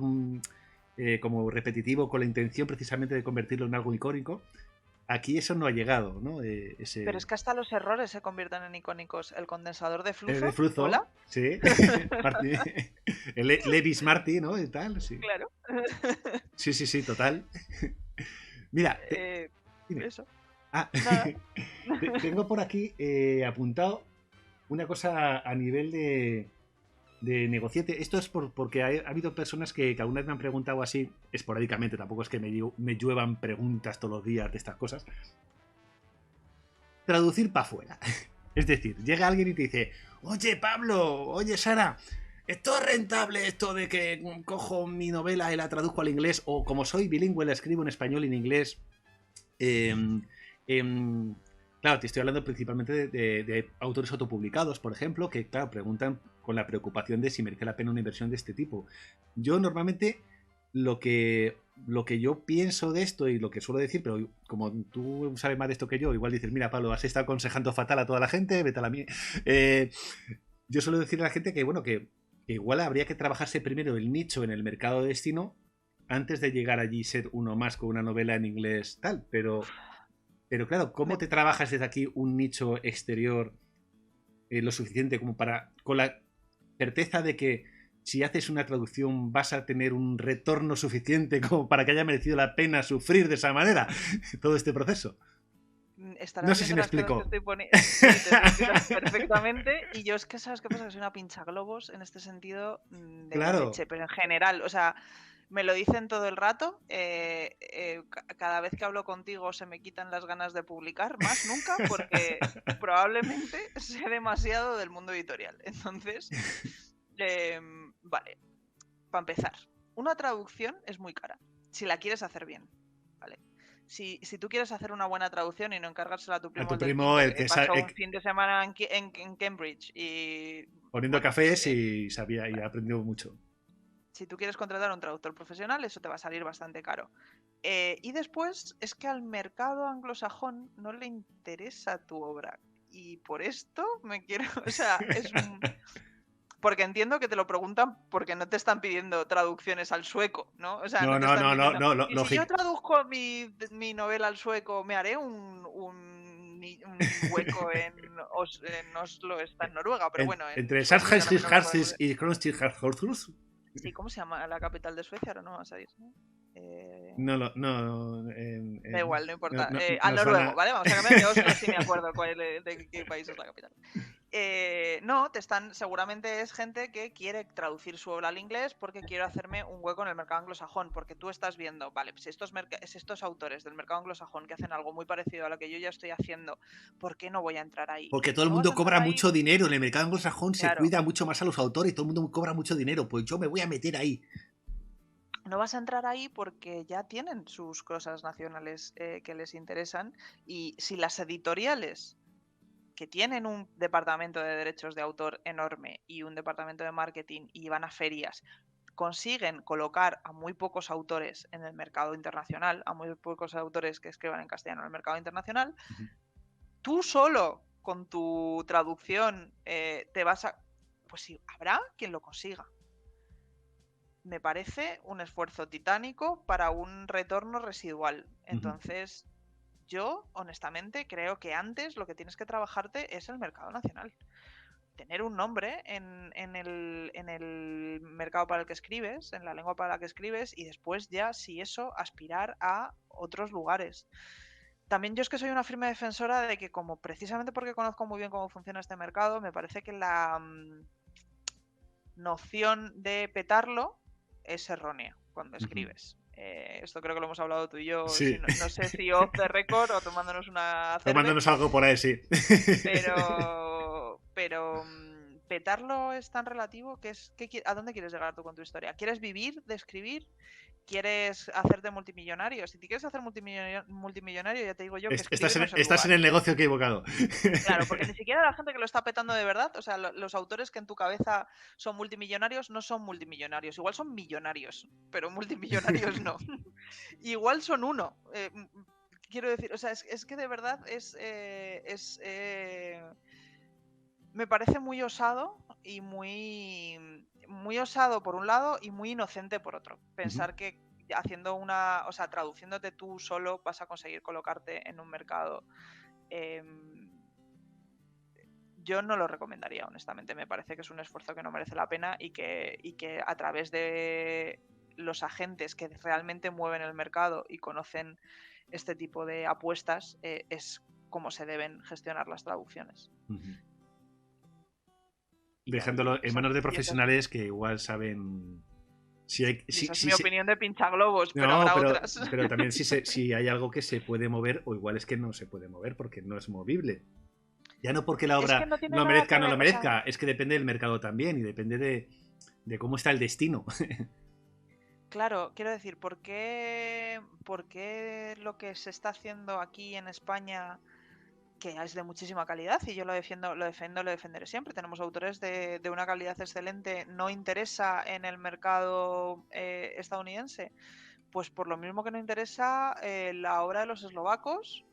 como repetitivo con la intención precisamente de convertirlo en algo icónico. Aquí eso no ha llegado, ¿no?
Pero es que hasta los errores se convierten en icónicos. El condensador de
De
flujo,
Fruzo,
¿hola?
sí. Levis Marty, ¿no? Y tal, sí.
Claro.
Sí, sí, sí, total. Mira, dime.
Eso.
Ah,
Nada.
tengo por aquí apuntado una cosa a nivel de negociete. Esto es porque ha habido personas que alguna vez me han preguntado así, esporádicamente, tampoco es que me lluevan preguntas todos los días de estas cosas. Traducir para afuera. Es decir, llega alguien y te dice, oye Pablo, oye Sara, ¿esto es rentable esto de que cojo mi novela y la traduzco al inglés? O como soy bilingüe, la escribo en español y en inglés. Claro, te estoy hablando principalmente de autores autopublicados, por ejemplo, que claro, preguntan con la preocupación de si merece la pena una inversión de este tipo. Yo normalmente lo que yo pienso de esto y lo que suelo decir, pero como tú sabes más de esto que yo, igual dices, mira Pablo, has estado aconsejando fatal a toda la gente, vete a la mía. Yo suelo decirle a la gente que bueno, que igual habría que trabajarse primero el nicho en el mercado de destino antes de llegar allí y ser uno más con una novela en inglés tal, pero claro, ¿cómo te trabajas desde aquí un nicho exterior lo suficiente como para, con la certeza de que si haces una traducción vas a tener un retorno suficiente como para que haya merecido la pena sufrir de esa manera todo este proceso? No
Estarás
sé si
viendo
me
las caras que
explico.
estoy poniendo. Sí, te explicas perfectamente. Y yo es que, ¿sabes qué pasa? Que soy una pinchaglobos en este sentido de la
Claro.
leche, pero en general, o sea, me lo dicen todo el rato. Cada vez que hablo contigo se me quitan las ganas de publicar, más nunca, porque probablemente sé demasiado del mundo editorial. Entonces, vale, para empezar, una traducción es muy cara, si la quieres hacer bien, ¿vale? Si tú quieres hacer una buena traducción y no encargársela a tu
A
primo
tu
el del
primo,
quinto
el
que
que
pasó un fin de semana en Cambridge y,
poniendo
bueno, pues
cafés y sabía y aprendió mucho.
si tú quieres contratar a un traductor profesional, eso te va a salir bastante caro. Y después es que al mercado anglosajón no le interesa tu obra. Y por esto me quiero, o sea, porque entiendo que te lo preguntan porque no te están pidiendo traducciones al sueco, ¿no? O sea, no te están diciendo, y si yo traduzco mi novela al sueco, ¿me haré un hueco en Oslo, está en Noruega, pero bueno, en
Entre
Suecia, que ahora no me acuerdo.
y Kronstierharthus.
Sí, ¿cómo se llama la capital de Suecia? Ahora no va a salir, ¿no?
No,
Da igual, no importa. Al
nos van
noruego,
a...
¿vale? Vamos a cambiar que Oslo sí me acuerdo de qué país es la capital. No, seguramente es gente que quiere traducir su obra al inglés porque quiero hacerme un hueco en el mercado anglosajón, porque tú estás viendo, vale, pues estos autores del mercado anglosajón que hacen algo muy parecido a lo que yo ya estoy haciendo, ¿por qué no voy a entrar ahí?
Porque todo el
No vas a
mundo
entrar
cobra
ahí,
mucho dinero. En el mercado anglosajón se
claro.
cuida mucho más a los autores. Todo el mundo cobra mucho dinero. Pues yo me voy a meter ahí.
No vas a entrar ahí porque ya tienen sus cosas nacionales que les interesan y si las editoriales que tienen un departamento de derechos de autor enorme y un departamento de marketing y van a ferias, consiguen colocar a muy pocos autores en el mercado internacional, a muy pocos autores que escriban en castellano en el mercado internacional, tú solo con tu traducción te vas a... Pues sí, habrá quien lo consiga. me parece un esfuerzo titánico para un retorno residual. Entonces, yo, honestamente, creo que antes lo que tienes que trabajarte es el mercado nacional. Tener un nombre en el mercado para el que escribes, en la lengua para la que escribes, y después ya, si eso, aspirar a otros lugares. También yo es que soy una firme defensora de que, como precisamente porque conozco muy bien cómo funciona este mercado, me parece que la noción de petarlo es errónea cuando escribes. Esto creo que lo hemos hablado tú y yo,
Sí.
no sé si off the record o tomándonos una cerve,
Tomándonos algo por ahí, sí.
pero petarlo es tan relativo que ¿a dónde quieres llegar tú con tu historia? ¿Quieres vivir de escribir? ¿Quieres hacerte multimillonario? Si te quieres hacer multimillonario, ya te digo yo que escribir no es el
Estás
lugar.
en el negocio equivocado.
Claro, porque ni siquiera la gente que lo está petando de verdad, o sea, los autores que en tu cabeza son multimillonarios no son multimillonarios. Igual son millonarios, pero multimillonarios no. Igual son uno. Quiero decir, o sea, es que de verdad me parece muy osado y muy osado por un lado y muy inocente por otro. Pensar que haciendo o sea, traduciéndote tú solo vas a conseguir colocarte en un mercado. Yo no lo recomendaría, honestamente. Me parece que es un esfuerzo que no merece la pena y que a través de los agentes que realmente mueven el mercado y conocen este tipo de apuestas, es como se deben gestionar las traducciones.
Dejándolo en manos de profesionales que igual saben.
Esa es mi opinión de pinchaglobos, pero habrá otras.
Pero también si hay algo que se puede mover, o igual es que no se puede mover porque no es movible. Ya no porque la
Es que
obra
no tiene
lo
nada
merezca o
que
no lo
ver, o sea,
merezca, es que depende del mercado también y depende de cómo está el destino.
claro, quiero decir, ¿por qué lo que se está haciendo aquí en España, que es de muchísima calidad, y yo lo defenderé siempre? Tenemos autores de una calidad excelente, no interesa en el mercado estadounidense? Pues por lo mismo que no interesa la obra de los eslovacos,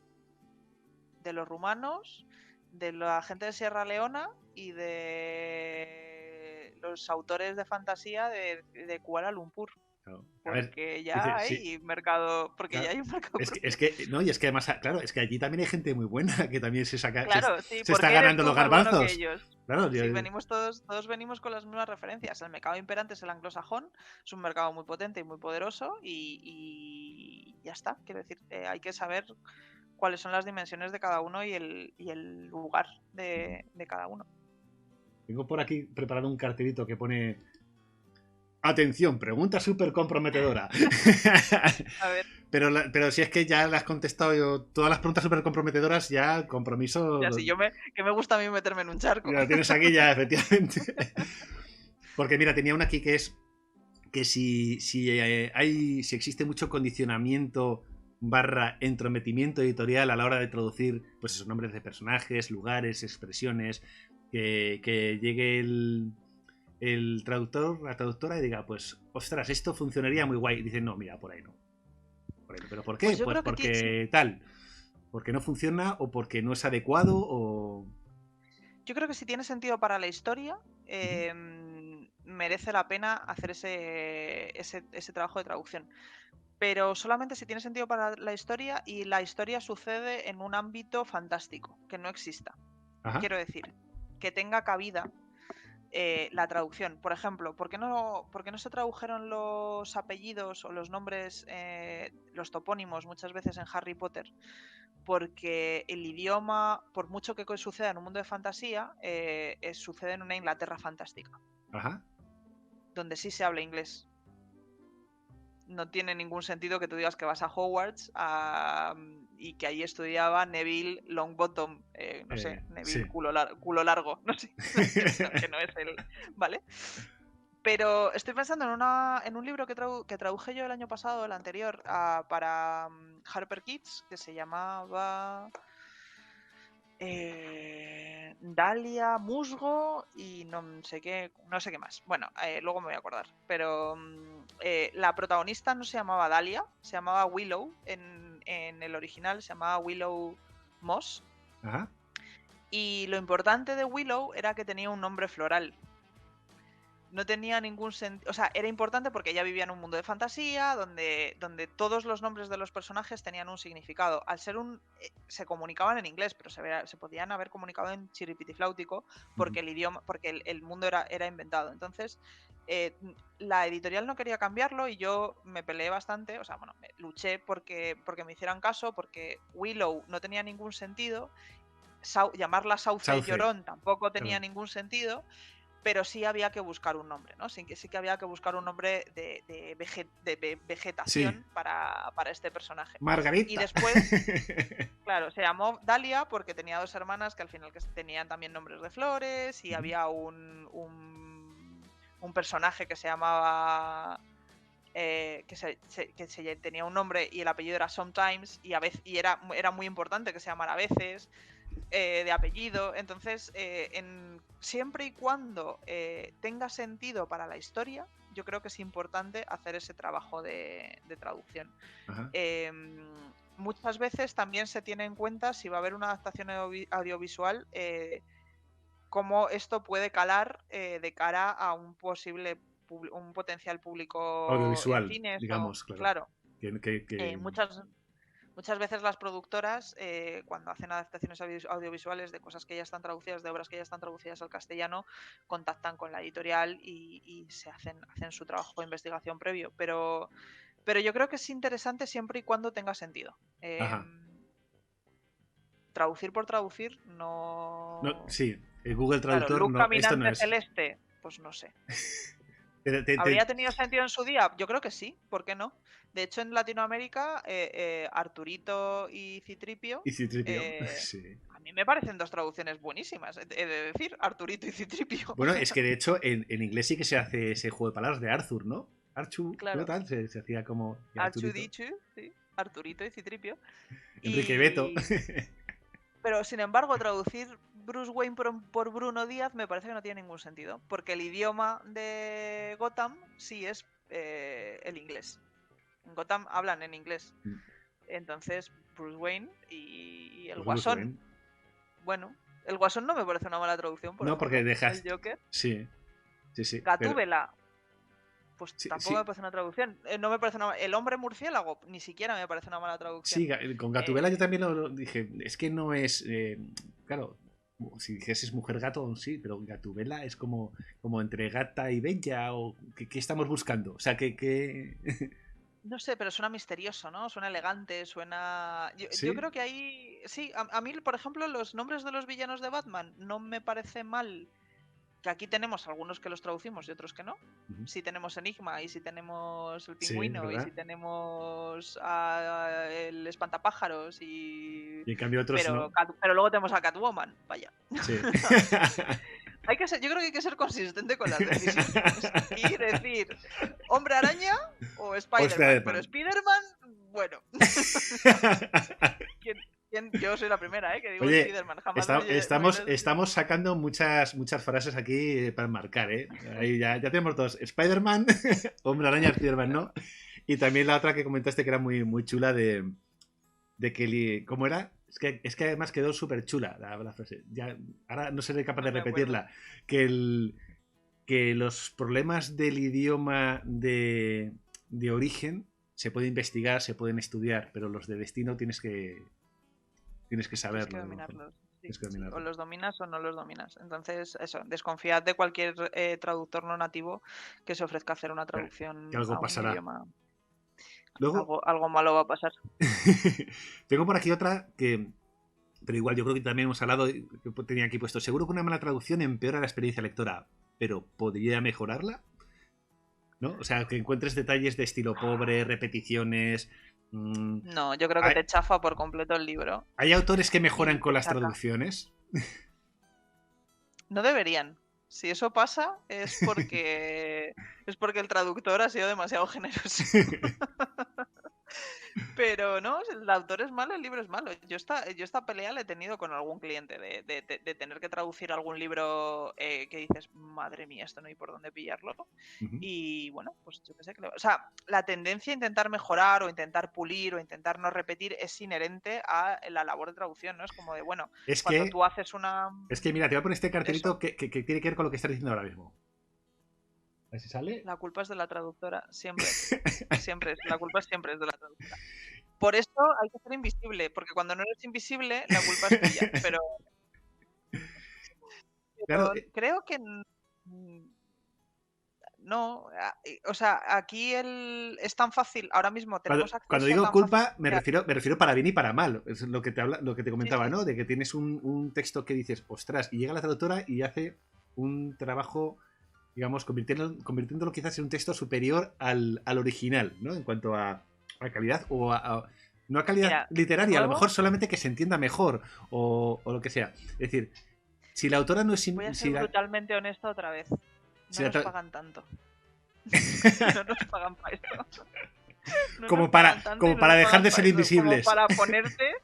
de los rumanos, de la gente de Sierra Leona y de los autores de fantasía de Kuala Lumpur.
Claro. A ver,
Porque ya
dice, sí,
hay mercado, porque ya
claro.
hay un mercado propio.
No, y es que además, claro, es que allí también hay gente muy buena que también
Claro, sí,
se está
porque eres
ganando
tú
los
más bueno que
garbanzos.
ellos.
Claro,
Sí, todos venimos con las mismas referencias. El mercado imperante es el anglosajón, es un mercado muy potente y muy poderoso y ya está. Quiero decir, hay que saber cuáles son las dimensiones de cada uno y el lugar de cada uno.
tengo por aquí preparado un cartelito que pone: atención, pregunta súper comprometedora.
A ver,
pero si es que ya las has contestado yo, todas las preguntas súper comprometedoras, ya compromiso.
ya si que me gusta a mí meterme en un charco.
Lo tienes aquí ya, efectivamente. Porque mira, tenía una aquí que es que si existe mucho condicionamiento / entrometimiento editorial a la hora de traducir pues esos nombres de personajes, lugares, expresiones, que llegue el traductor, la traductora y diga, pues, ostras, esto funcionaría muy guay. Y dicen, no, mira, por ahí no. ¿Pero por qué?
Pues yo
Pues
creo que sí.
porque tal. Porque no funciona o porque no es adecuado o...
Yo creo que si tiene sentido para la historia, merece la pena hacer ese trabajo de traducción. Pero solamente si tiene sentido para la historia y la historia sucede en un ámbito fantástico, que no exista.
Ajá.
Quiero decir, que tenga cabida la traducción. Por ejemplo, ¿por qué no se tradujeron los apellidos o los nombres, los topónimos muchas veces en Harry Potter? Porque el idioma, por mucho que suceda en un mundo de fantasía, sucede en una Inglaterra fantástica.
Ajá.
Donde sí se habla inglés. No tiene ningún sentido que tú digas que vas a Hogwarts y que allí estudiaba Neville Longbottom, no sé, Neville
sí.
culo largo, no sé, que no es él, ¿vale? Pero estoy pensando en un libro que traduje yo el año pasado, el anterior, para Harper Kids, que se llamaba Dalia, Musgo y no sé qué más. Bueno, luego me voy a acordar. Pero la protagonista no se llamaba Dalia, se llamaba Willow. En el original se llamaba Willow Moss.
Ajá.
Y lo importante de Willow era que tenía un nombre floral. no tenía ningún sentido. O sea, era importante porque ella vivía en un mundo de fantasía donde todos los nombres de los personajes tenían un significado. Al ser se comunicaban en inglés, pero se podían haber comunicado en chiripitifláutico porque el idioma, porque el mundo era inventado. Entonces, la editorial no quería cambiarlo y yo me peleé bastante. O sea, bueno, luché porque me hicieran caso, porque Willow no tenía ningún sentido. Llamarla Sauce Llorón tampoco tenía ningún sentido. Pero sí había que buscar un nombre, ¿no? Sí que había que buscar un nombre de vegetación para este personaje.
Margarita.
Y después, claro, se llamó Dalia porque tenía 2 hermanas que al final que tenían también nombres de flores y había un personaje que se llamaba... que tenía un nombre y el apellido era Sometimes y era muy importante que se llamara a veces. De apellido. Entonces, siempre y cuando tenga sentido para la historia, yo creo que es importante hacer ese trabajo de traducción. Muchas veces también se tiene en cuenta, si va a haber una adaptación audiovisual, cómo esto puede calar de cara a un potencial público
audiovisual,
en cines,
digamos,
claro.
Que...
Muchas veces las productoras, cuando hacen adaptaciones audiovisuales de cosas que ya están traducidas, de obras que ya están traducidas al castellano, contactan con la editorial y se hacen su trabajo de investigación previo. Pero yo creo que es interesante siempre y cuando tenga sentido. Traducir por traducir no...
Sí, el Google Traductor
claro, Luke
no,
caminante
esto no es...
celeste, pues no sé. ¿Habría tenido sentido en su día? Yo creo que sí, ¿por qué no? De hecho, en Latinoamérica, Arturito y Citripio,
sí.
a mí me parecen 2 traducciones buenísimas, he de decir, Arturito y Citripio.
Bueno, es que de hecho en inglés sí que se hace ese juego de palabras de Arthur, ¿no? Archu,
claro.
tal, se hacía como...
Archudichu, sí, Arturito y Citripio.
Enrique y Beto.
Pero, sin embargo, traducir Bruce Wayne por Bruno Díaz me parece que no tiene ningún sentido, porque el idioma de Gotham sí es el inglés. En Gotham hablan en inglés. Entonces, Bruce Wayne y el Guasón. Wayne. Bueno, el Guasón no me parece una mala traducción.
Porque dejas...
El Joker.
Sí.
Gatúbela. Pues tampoco me parece una traducción. No me parece el hombre murciélago, ni siquiera me parece una mala traducción.
Sí, con Gatúbela yo también lo dije. Es que no es... claro, si dijeses mujer gato, sí, pero Gatúbela es como entre gata y bella, o ¿qué estamos buscando? O sea, que...
No sé, pero suena misterioso, ¿no? Suena elegante, suena... Yo creo que ahí... Sí, a mí, por ejemplo, los nombres de los villanos de Batman no me parece mal. Que aquí tenemos algunos que los traducimos y otros que no. Si tenemos Enigma y si tenemos el Pingüino y si tenemos el Espantapájaros y
en cambio otros no.
Pero luego tenemos a Catwoman, vaya.
Sí.
Yo creo que hay que ser consistente con las decisiones y decir Hombre Araña o Spider-Man. Pero Spider-Man, bueno. Yo soy la primera, que digo Spider-Man. Jamás
estamos sacando muchas frases aquí para marcar, Ahí ya tenemos 2. Spider-Man, Hombre Araña, Spider-Man, ¿no? Y también la otra que comentaste que era muy, muy chula de que... ¿Cómo era? Es que además quedó súper chula la frase. Ahora no seré capaz de repetirla. Que los problemas del idioma de origen se pueden investigar, se pueden estudiar, pero los de destino tienes que saberlo.
Tienes que dominarlos. Sí. O los dominas o no los dominas. Entonces, eso, desconfiad de cualquier traductor no nativo que se ofrezca a hacer una traducción
que algo
a un
pasará.
idioma.
Luego,
algo malo va a pasar.
Tengo por aquí otra que... Pero igual yo creo que también hemos hablado, que tenía aquí puesto, seguro que una mala traducción empeora la experiencia lectora, pero ¿podría mejorarla? ¿No? O sea, que encuentres detalles de estilo pobre, repeticiones...
No, yo creo que te chafa por completo el libro.
¿Hay autores que mejoran con las traducciones?
No deberían. Si eso pasa es porque el traductor ha sido demasiado generoso. Pero no, el autor es malo, el libro es malo. Yo esta pelea la he tenido con algún cliente de tener que traducir algún libro que dices, madre mía, esto no hay por dónde pillarlo. Y bueno, pues yo qué sé. O sea, la tendencia a intentar mejorar o intentar pulir o intentar no repetir es inherente a la labor de traducción, ¿no? Es como de, bueno, cuando tú haces una...
Es que mira, te voy a poner este cartelito que tiene que ver con lo que estás diciendo ahora mismo. A ver si sale.
La culpa es de la traductora, siempre. Siempre es, la culpa siempre es de la traductora. Por eso hay que ser invisible, porque cuando no eres invisible, la culpa es tuya. Pero
Claro,
creo que no. O sea, aquí es tan fácil. Ahora mismo
cuando,
tenemos
cuando
acceso
digo
tan fácil.
culpa, me refiero para bien y para mal. Es lo que lo que te
Sí,
comentaba,
sí.
¿no? De que tienes un texto que dices, ostras, y llega la traductora y hace un trabajo, digamos, convirtiéndolo quizás en un texto superior al original, ¿no? En cuanto a calidad o no a calidad
Mira, de
literaria, a lo
nuevo,
mejor solamente que se entienda mejor o lo que sea. Es decir, si la autora no es...
voy a ser
Si la,
brutalmente honesta otra vez.
si
No
la
nos
tra-
pagan tanto. No nos pagan para esto. No nos
como para,
pagan tanto y
como
no
para
nos
dejar
pagan
de
para
ser
eso. Como
invisibles.
para ponerte.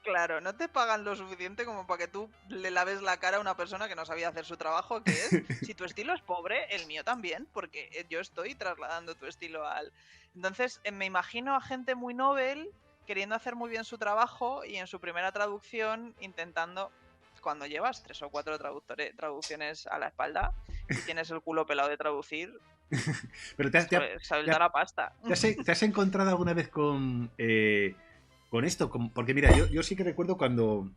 Claro, no te pagan lo suficiente como para que tú le laves la cara a una persona que no sabía hacer su trabajo, que es, si tu estilo es pobre, el mío también, porque yo estoy trasladando tu estilo al... Entonces, me imagino a gente muy novel queriendo hacer muy bien su trabajo y en su primera traducción intentando, cuando llevas 3 o 4 traducciones a la espalda y tienes el culo pelado de traducir,
Pero
suelta la pasta.
te has encontrado alguna vez con esto? Porque mira, yo sí que recuerdo cuando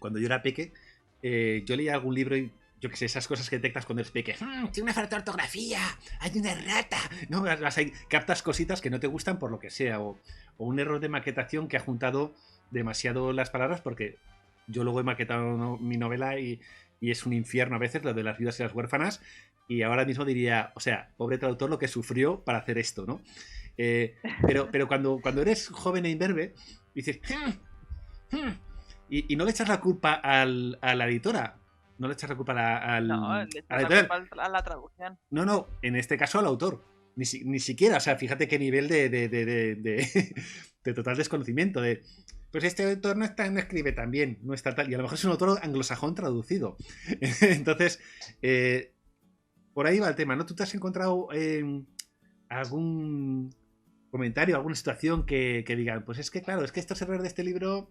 yo era peque, yo leía algún libro y yo qué sé, esas cosas que detectas cuando eres peque. Tiene una falta de ortografía, hay una rata. No, captas cositas que no te gustan por lo que sea, o un error de maquetación que ha juntado demasiado las palabras, porque yo luego he maquetado mi novela y es un infierno a veces lo de las viudas y las huérfanas. Y ahora mismo diría, o sea, pobre traductor lo que sufrió para hacer esto, ¿no? Pero cuando eres joven e imberbe, dices, y no le echas la culpa a la editora. No le echas la culpa
No, le
a
echas
la
la
editorial.
culpa a la traducción.
No, no, en este caso al autor. Ni siquiera, o sea, fíjate qué nivel de total desconocimiento. Pues este autor no escribe tan bien, no está tal. Y a lo mejor es un autor anglosajón traducido. Entonces, por ahí va el tema, ¿no? ¿Tú te has encontrado algún comentario, alguna situación que digan, pues es que claro, es que estos errores de este libro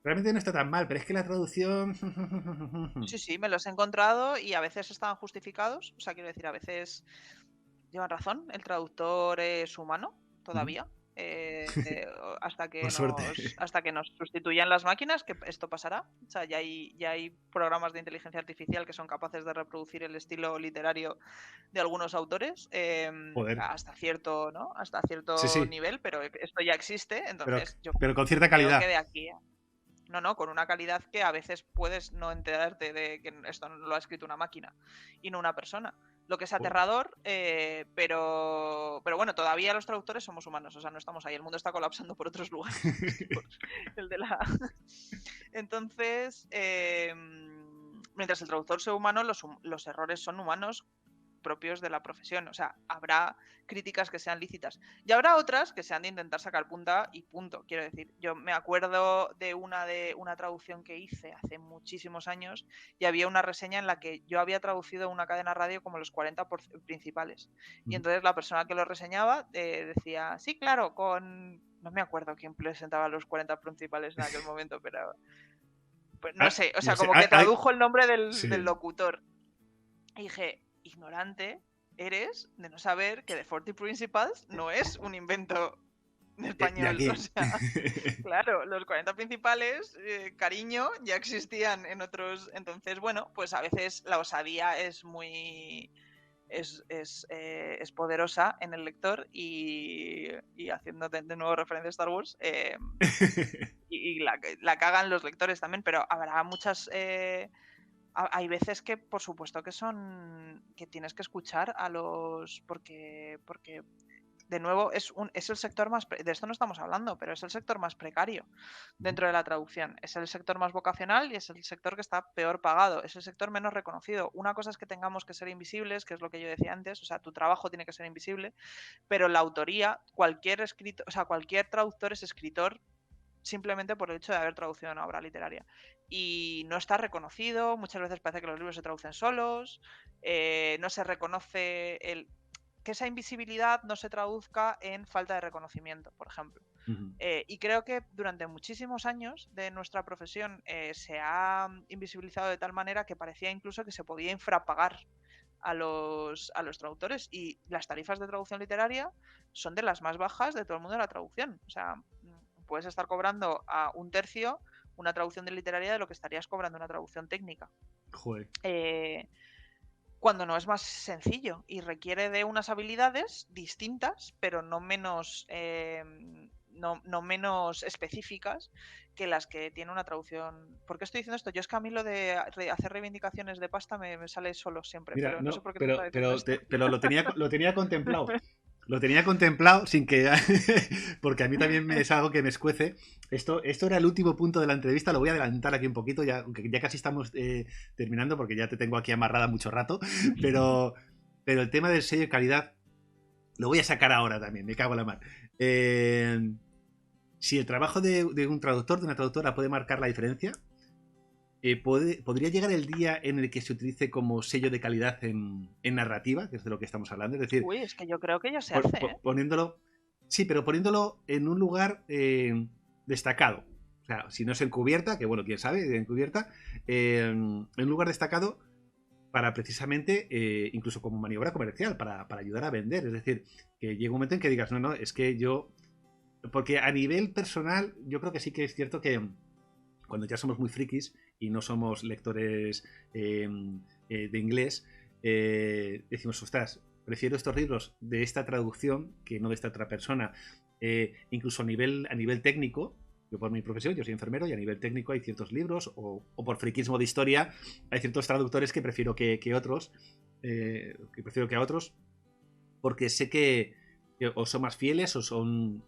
realmente no está tan mal, pero es que la traducción...
Sí, sí, me los he encontrado y a veces estaban justificados. O sea, quiero decir, a veces llevan razón. El traductor es humano todavía. Hasta
Por
que
suerte.
nos sustituyan las máquinas, que esto pasará. O sea, ya hay programas de inteligencia artificial que son capaces de reproducir el estilo literario de algunos autores
Joder.
hasta cierto, ¿no? Hasta
Sí,
cierto
sí,
nivel, pero esto ya existe.
pero,
Entonces, yo
pero con cierta
creo que
calidad.
de aquí no, con una calidad que a veces puedes no enterarte de que esto no lo ha escrito una máquina y no una persona. Lo que es
Joder.
aterrador, pero bueno, todavía los traductores somos humanos, o sea, no estamos ahí. El mundo está colapsando por otros lugares, por el de la... Entonces, mientras el traductor sea humano, los errores son humanos propios de la profesión. O sea, habrá críticas que sean lícitas. Y habrá otras que sean de intentar sacar punta y punto. Quiero decir, yo me acuerdo de una traducción que hice hace muchísimos años y había una reseña en la que yo había traducido una cadena radio como los 40 principales. Y entonces la persona que lo reseñaba decía, sí, claro, con... No me acuerdo quién presentaba los 40 principales en aquel momento, pero... Pues no sé, o
No
sea,
sé,
como que tradujo el nombre del
sí.
locutor. Y dije, ignorante eres de no saber que The 40 Principles no es un invento de
De
español. O
aquí.
sea, claro, los 40 principales, cariño, ya existían en otros. Entonces, bueno, pues a veces la osadía es muy... Es poderosa en el lector y haciendo de nuevo referencia a Star Wars, y la cagan los lectores también, pero habrá muchas... hay veces que, por supuesto, que tienes que escuchar a los... Porque de nuevo, es el sector más... De esto no estamos hablando, pero es el sector más precario dentro de la traducción. Es el sector más vocacional y es el sector que está peor pagado. Es el sector menos reconocido. Una cosa es que tengamos que ser invisibles, que es lo que yo decía antes. O sea, tu trabajo tiene que ser invisible, pero la autoría, cualquier traductor es escritor simplemente por el hecho de haber traducido una obra literaria. Y no está reconocido, muchas veces parece que los libros se traducen solos, no se reconoce que esa invisibilidad no se traduzca en falta de reconocimiento, por ejemplo. Y creo que durante muchísimos años de nuestra profesión se ha invisibilizado de tal manera que parecía incluso que se podía infrapagar a los traductores, y las tarifas de traducción literaria son de las más bajas de todo el mundo de la traducción. O sea, puedes estar cobrando a un tercio una traducción de literaria de lo que estarías cobrando una traducción técnica.
Joder.
Cuando no es más sencillo y requiere de unas habilidades distintas, pero no menos, no menos específicas que las que tiene una traducción. ¿Por qué estoy diciendo esto? Yo es que a mí lo de hacer reivindicaciones de pasta me sale solo siempre,
Mira,
pero no sé
no,
por qué te está diciendo esto.
pero lo tenía contemplado. Lo tenía contemplado sin que. Porque a mí también es algo que me escuece. Esto era el último punto de la entrevista. Lo voy a adelantar aquí un poquito, ya, aunque ya casi estamos terminando, porque ya te tengo aquí amarrada mucho rato. Pero el tema del sello de calidad lo voy a sacar ahora también. Me cago en la mar. Si el trabajo de un traductor, de una traductora, puede marcar la diferencia, podría llegar el día en el que se utilice como sello de calidad en narrativa, que es de lo que estamos hablando. Es decir,
Uy, es que yo creo que ya se hace, ¿eh?
poniéndolo. Sí, pero poniéndolo en un lugar destacado. O sea, si no es encubierta, que bueno, quién sabe, encubierta, en un lugar destacado para precisamente, incluso como maniobra comercial, para ayudar a vender. Es decir, que llegue un momento en que digas, no, es que yo. Porque a nivel personal, yo creo que sí que es cierto que cuando ya somos muy frikis y no somos lectores de inglés, decimos, ostras, prefiero estos libros de esta traducción que no de esta otra persona. Incluso a nivel técnico, yo por mi profesión, yo soy enfermero, y a nivel técnico hay ciertos libros, o por friquismo de historia, hay ciertos traductores que prefiero que otros, porque sé que o son más fieles o son,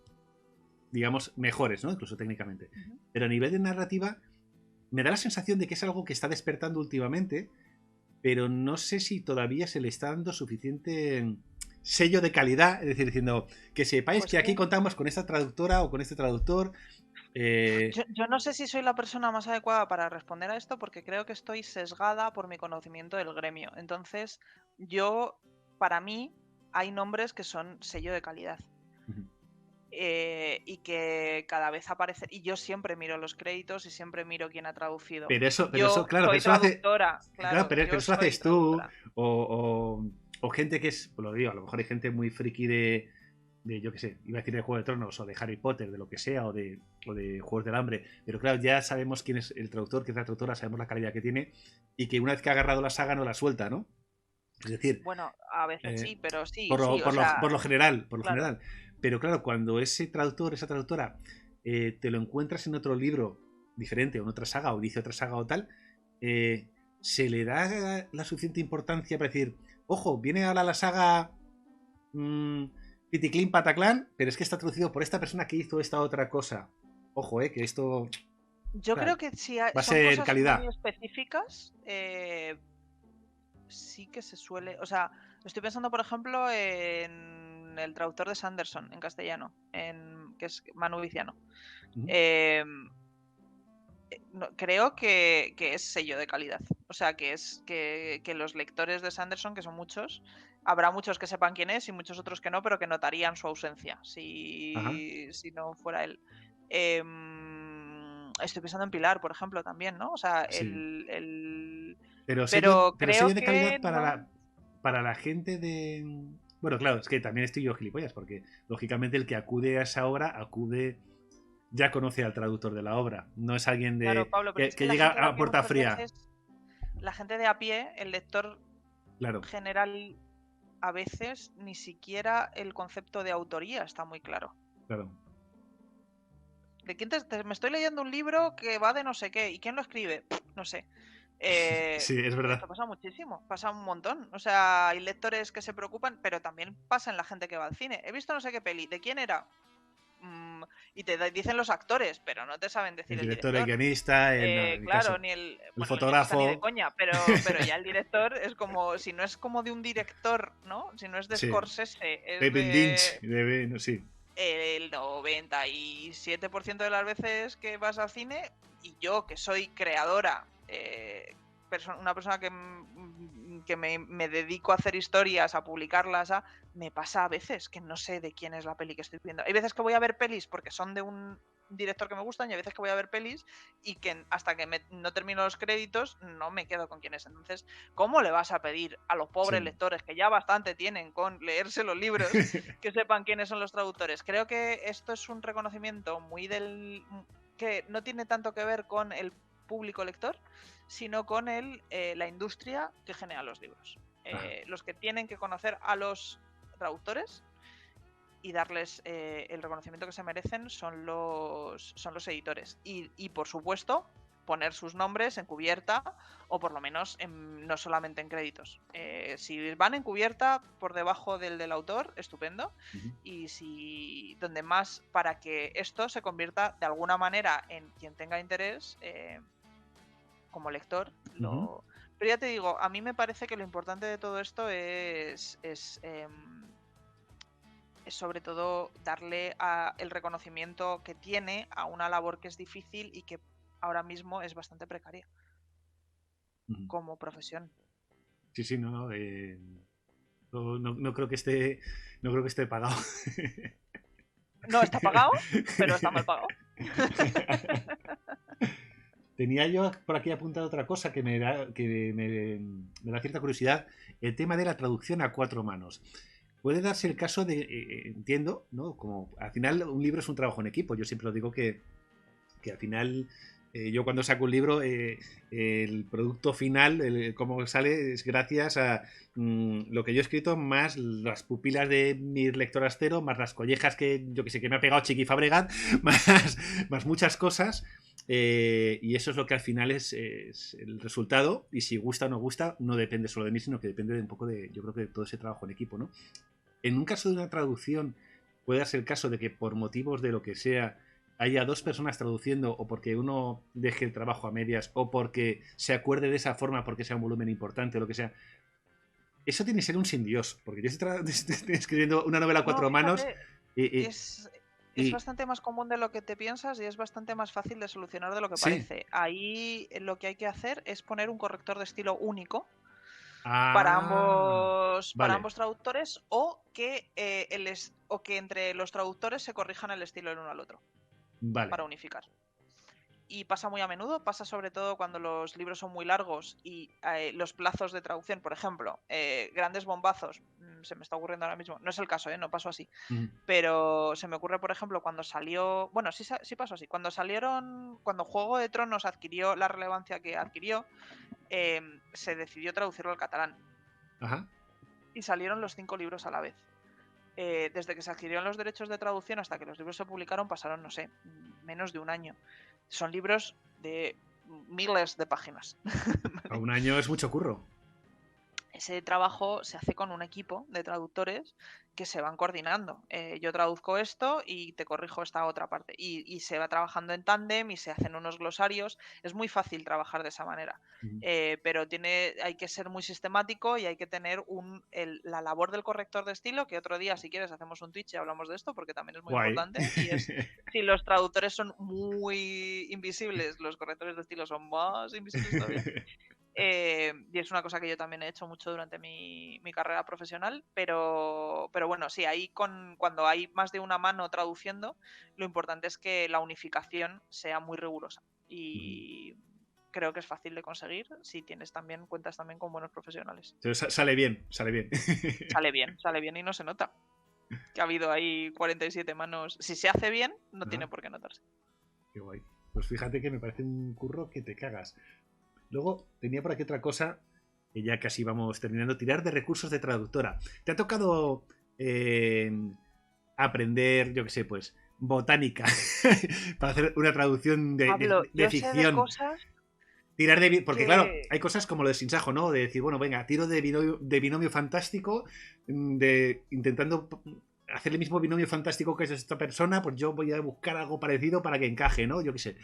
digamos, mejores, ¿no? Incluso técnicamente. Pero a nivel de narrativa, me da la sensación de que es algo que está despertando últimamente, pero no sé si todavía se le está dando suficiente sello de calidad, es decir, diciendo que sepáis
Pues
que aquí
sí.
contamos con esta traductora o con este traductor.
Yo no sé si soy la persona más adecuada para responder a esto, porque creo que estoy sesgada por mi conocimiento del gremio. Entonces, para mí, hay nombres que son sello de calidad. Y que cada vez aparece, y yo siempre miro los créditos y siempre miro quién ha traducido.
Pero eso,
Yo
claro, pero
soy
eso lo hace.
traductora,
Claro,
claro,
pero
yo
eso lo
soy
haces tú,
traductora.
o gente que es, pues lo digo, a lo mejor hay gente muy friki de, yo qué sé, iba a decir de Juego de Tronos o de Harry Potter, de lo que sea, o de Juegos del Hambre, pero claro, ya sabemos quién es el traductor, quién es la traductora, sabemos la calidad que tiene, y que una vez que ha agarrado la saga no la suelta, ¿no? Es decir,
Bueno, a veces sí, pero sí,
por
sí, o sea,
lo general,
claro.
Pero claro, cuando ese traductor, esa traductora, te lo encuentras en otro libro diferente, o en otra saga, o dice otra saga o tal, se le da la suficiente importancia para decir, ojo, viene ahora la saga Piticlin Pataclan, pero es que está traducido por esta persona que hizo esta otra cosa. Ojo, que esto.
Yo
Claro,
creo que si
va a
son
ser
cosas muy
calidad.
específicas, sí que se suele. O sea, estoy pensando, por ejemplo, en el traductor de Sanderson en castellano, que es Manu Viciano. Creo que es sello de calidad. O sea, que es que los lectores de Sanderson, que son muchos, habrá muchos que sepan quién es y muchos otros que no, pero que notarían su ausencia si no fuera él. Estoy pensando en Pilar, por ejemplo, también, ¿no? O sea,
Sí.
pero
Pero
creo
sello de
que
calidad
no.
para la gente de. Bueno, claro, es que también estoy yo gilipollas, porque lógicamente el que acude a esa obra ya conoce al traductor de la obra. No es alguien
Claro, Pablo, pero es que
que
la
llega
gente de a
a
pie
puerta
muchas
fría.
veces, la gente de a pie, el lector
Claro,
general, a veces ni siquiera el concepto de autoría está muy claro.
claro.
¿De quién me estoy leyendo un libro que va de no sé qué? ¿Y quién lo escribe? No sé.
Sí, es verdad.
Esto pasa muchísimo, pasa un montón. O sea, hay lectores que se preocupan, pero también pasa en la gente que va al cine. He visto no sé qué peli, ¿de quién era? Y te dicen los actores, pero no te saben
El
decir el
director, el
director.
guionista, no, en mi
Claro,
caso,
ni el.
el
Bueno, el guionista ni de
fotógrafo.
coña, pero ya el director es como. Si no es como de un director, ¿no? Si no es de
Sí,
Scorsese, es
David Lynch,
de.
no, sí.
El 97% de las veces que vas al cine, y yo que soy creadora, una persona que me dedico a hacer historias, a publicarlas, me pasa a veces que no sé de quién es la peli que estoy viendo. Hay veces que voy a ver pelis porque son de un director que me gustan y hay veces que voy a ver pelis y que hasta que no termino los créditos no me quedo con quién es. Entonces, ¿cómo le vas a pedir a los pobres
Sí.
lectores, que ya bastante tienen con leerse los libros, que sepan quiénes son los traductores? Creo que esto es un reconocimiento muy que no tiene tanto que ver con el público lector, sino con la industria que genera los libros. Los que tienen que conocer a los traductores y darles el reconocimiento que se merecen son los editores. Y por supuesto, poner sus nombres en cubierta o por lo menos no solamente en créditos. Si van en cubierta por debajo del autor, estupendo. Y si donde más, para que esto se convierta de alguna manera en quien tenga interés como lector. Pero ya te digo, a mí me parece que lo importante de todo esto es sobre todo darle el reconocimiento que tiene a una labor que es difícil y que ahora mismo es bastante precaria como profesión.
Sí, no creo que esté pagado.
No está pagado, pero está mal pagado.
Tenía yo por aquí apuntado otra cosa que me da cierta curiosidad, el tema de la traducción a 4 manos. Puede darse el caso de, entiendo, ¿no? Como al final un libro es un trabajo en equipo. Yo siempre lo digo que al final yo cuando saco un libro el producto final, cómo sale, es gracias a lo que yo he escrito, más las pupilas de mi lector astero, más las collejas que yo que sé que me ha pegado Chiqui Fabregat, más muchas cosas. Y eso es lo que al final es el resultado, y si gusta o no gusta no depende solo de mí, sino que depende de un poco de, yo creo que de todo ese trabajo en equipo, ¿no? En un caso de una traducción puede darse el caso de que por motivos de lo que sea haya 2 personas traduciendo, o porque uno deje el trabajo a medias, o porque se acuerde de esa forma porque sea un volumen importante o lo que sea. Eso tiene que ser un sin Dios, porque yo estoy escribiendo una novela a 4 manos
es bastante más común de lo que te piensas y es bastante más fácil de solucionar de lo que parece. Ahí lo que hay que hacer es poner un corrector de estilo único para ambos traductores, o que entre los traductores se corrijan el estilo el uno al otro para unificar. Y pasa muy a menudo, pasa sobre todo cuando los libros son muy largos y los plazos de traducción, por ejemplo, grandes bombazos, se me está ocurriendo ahora mismo, no es el caso, no pasó así, pero se me ocurre, por ejemplo, cuando salió, bueno, sí pasó así, cuando Juego de Tronos adquirió la relevancia que adquirió, se decidió traducirlo al catalán. Y salieron los 5 libros a la vez. Desde que se adquirieron los derechos de traducción hasta que los libros se publicaron pasaron, no sé, menos de un año. Son libros de miles de páginas.
A un año es mucho curro.
Ese trabajo se hace con un equipo de traductores que se van coordinando. Yo traduzco esto y te corrijo esta otra parte. Y se va trabajando en tándem y se hacen unos glosarios. Es muy fácil trabajar de esa manera. Pero hay que ser muy sistemático y hay que tener la labor del corrector de estilo, que otro día, si quieres, hacemos un Twitch y hablamos de esto, porque también es muy importante. Y es, si los traductores son muy invisibles, los correctores de estilo son más invisibles todavía. Y es una cosa que yo también he hecho mucho durante mi carrera profesional, pero bueno, sí, ahí cuando hay más de una mano traduciendo, lo importante es que la unificación sea muy rigurosa, y creo que es fácil de conseguir si cuentas también con buenos profesionales.
Entonces, sale bien.
Sale bien y no se nota que ha habido ahí 47 manos. Si se hace bien, no tiene por qué notarse.
Qué guay. Pues fíjate que me parece un curro que te cagas. Luego tenía por aquí otra cosa, que ya casi vamos terminando, tirar de recursos de traductora. ¿Te ha tocado aprender, yo qué sé, pues, botánica para hacer una traducción de ficción?
Sé de cosas
tirar porque claro, hay cosas como lo de Sinsajo, ¿no? De decir, bueno, venga, tiro de binomio fantástico, intentando hacer el mismo binomio fantástico que es esta persona, pues yo voy a buscar algo parecido para que encaje, ¿no? Yo qué sé.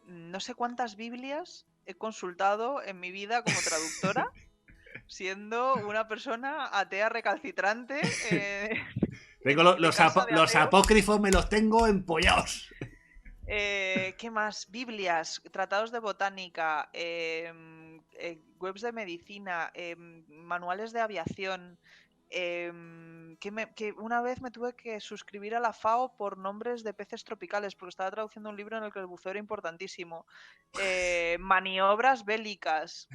No sé cuántas Biblias he consultado en mi vida como traductora, siendo una persona atea recalcitrante.
Tengo los apócrifos, me los tengo empollados.
¿Qué más? Biblias, tratados de botánica, webs de medicina, manuales de aviación, que una vez me tuve que suscribir a la FAO por nombres de peces tropicales, porque estaba traduciendo un libro en el que el buceo era importantísimo. Maniobras bélicas.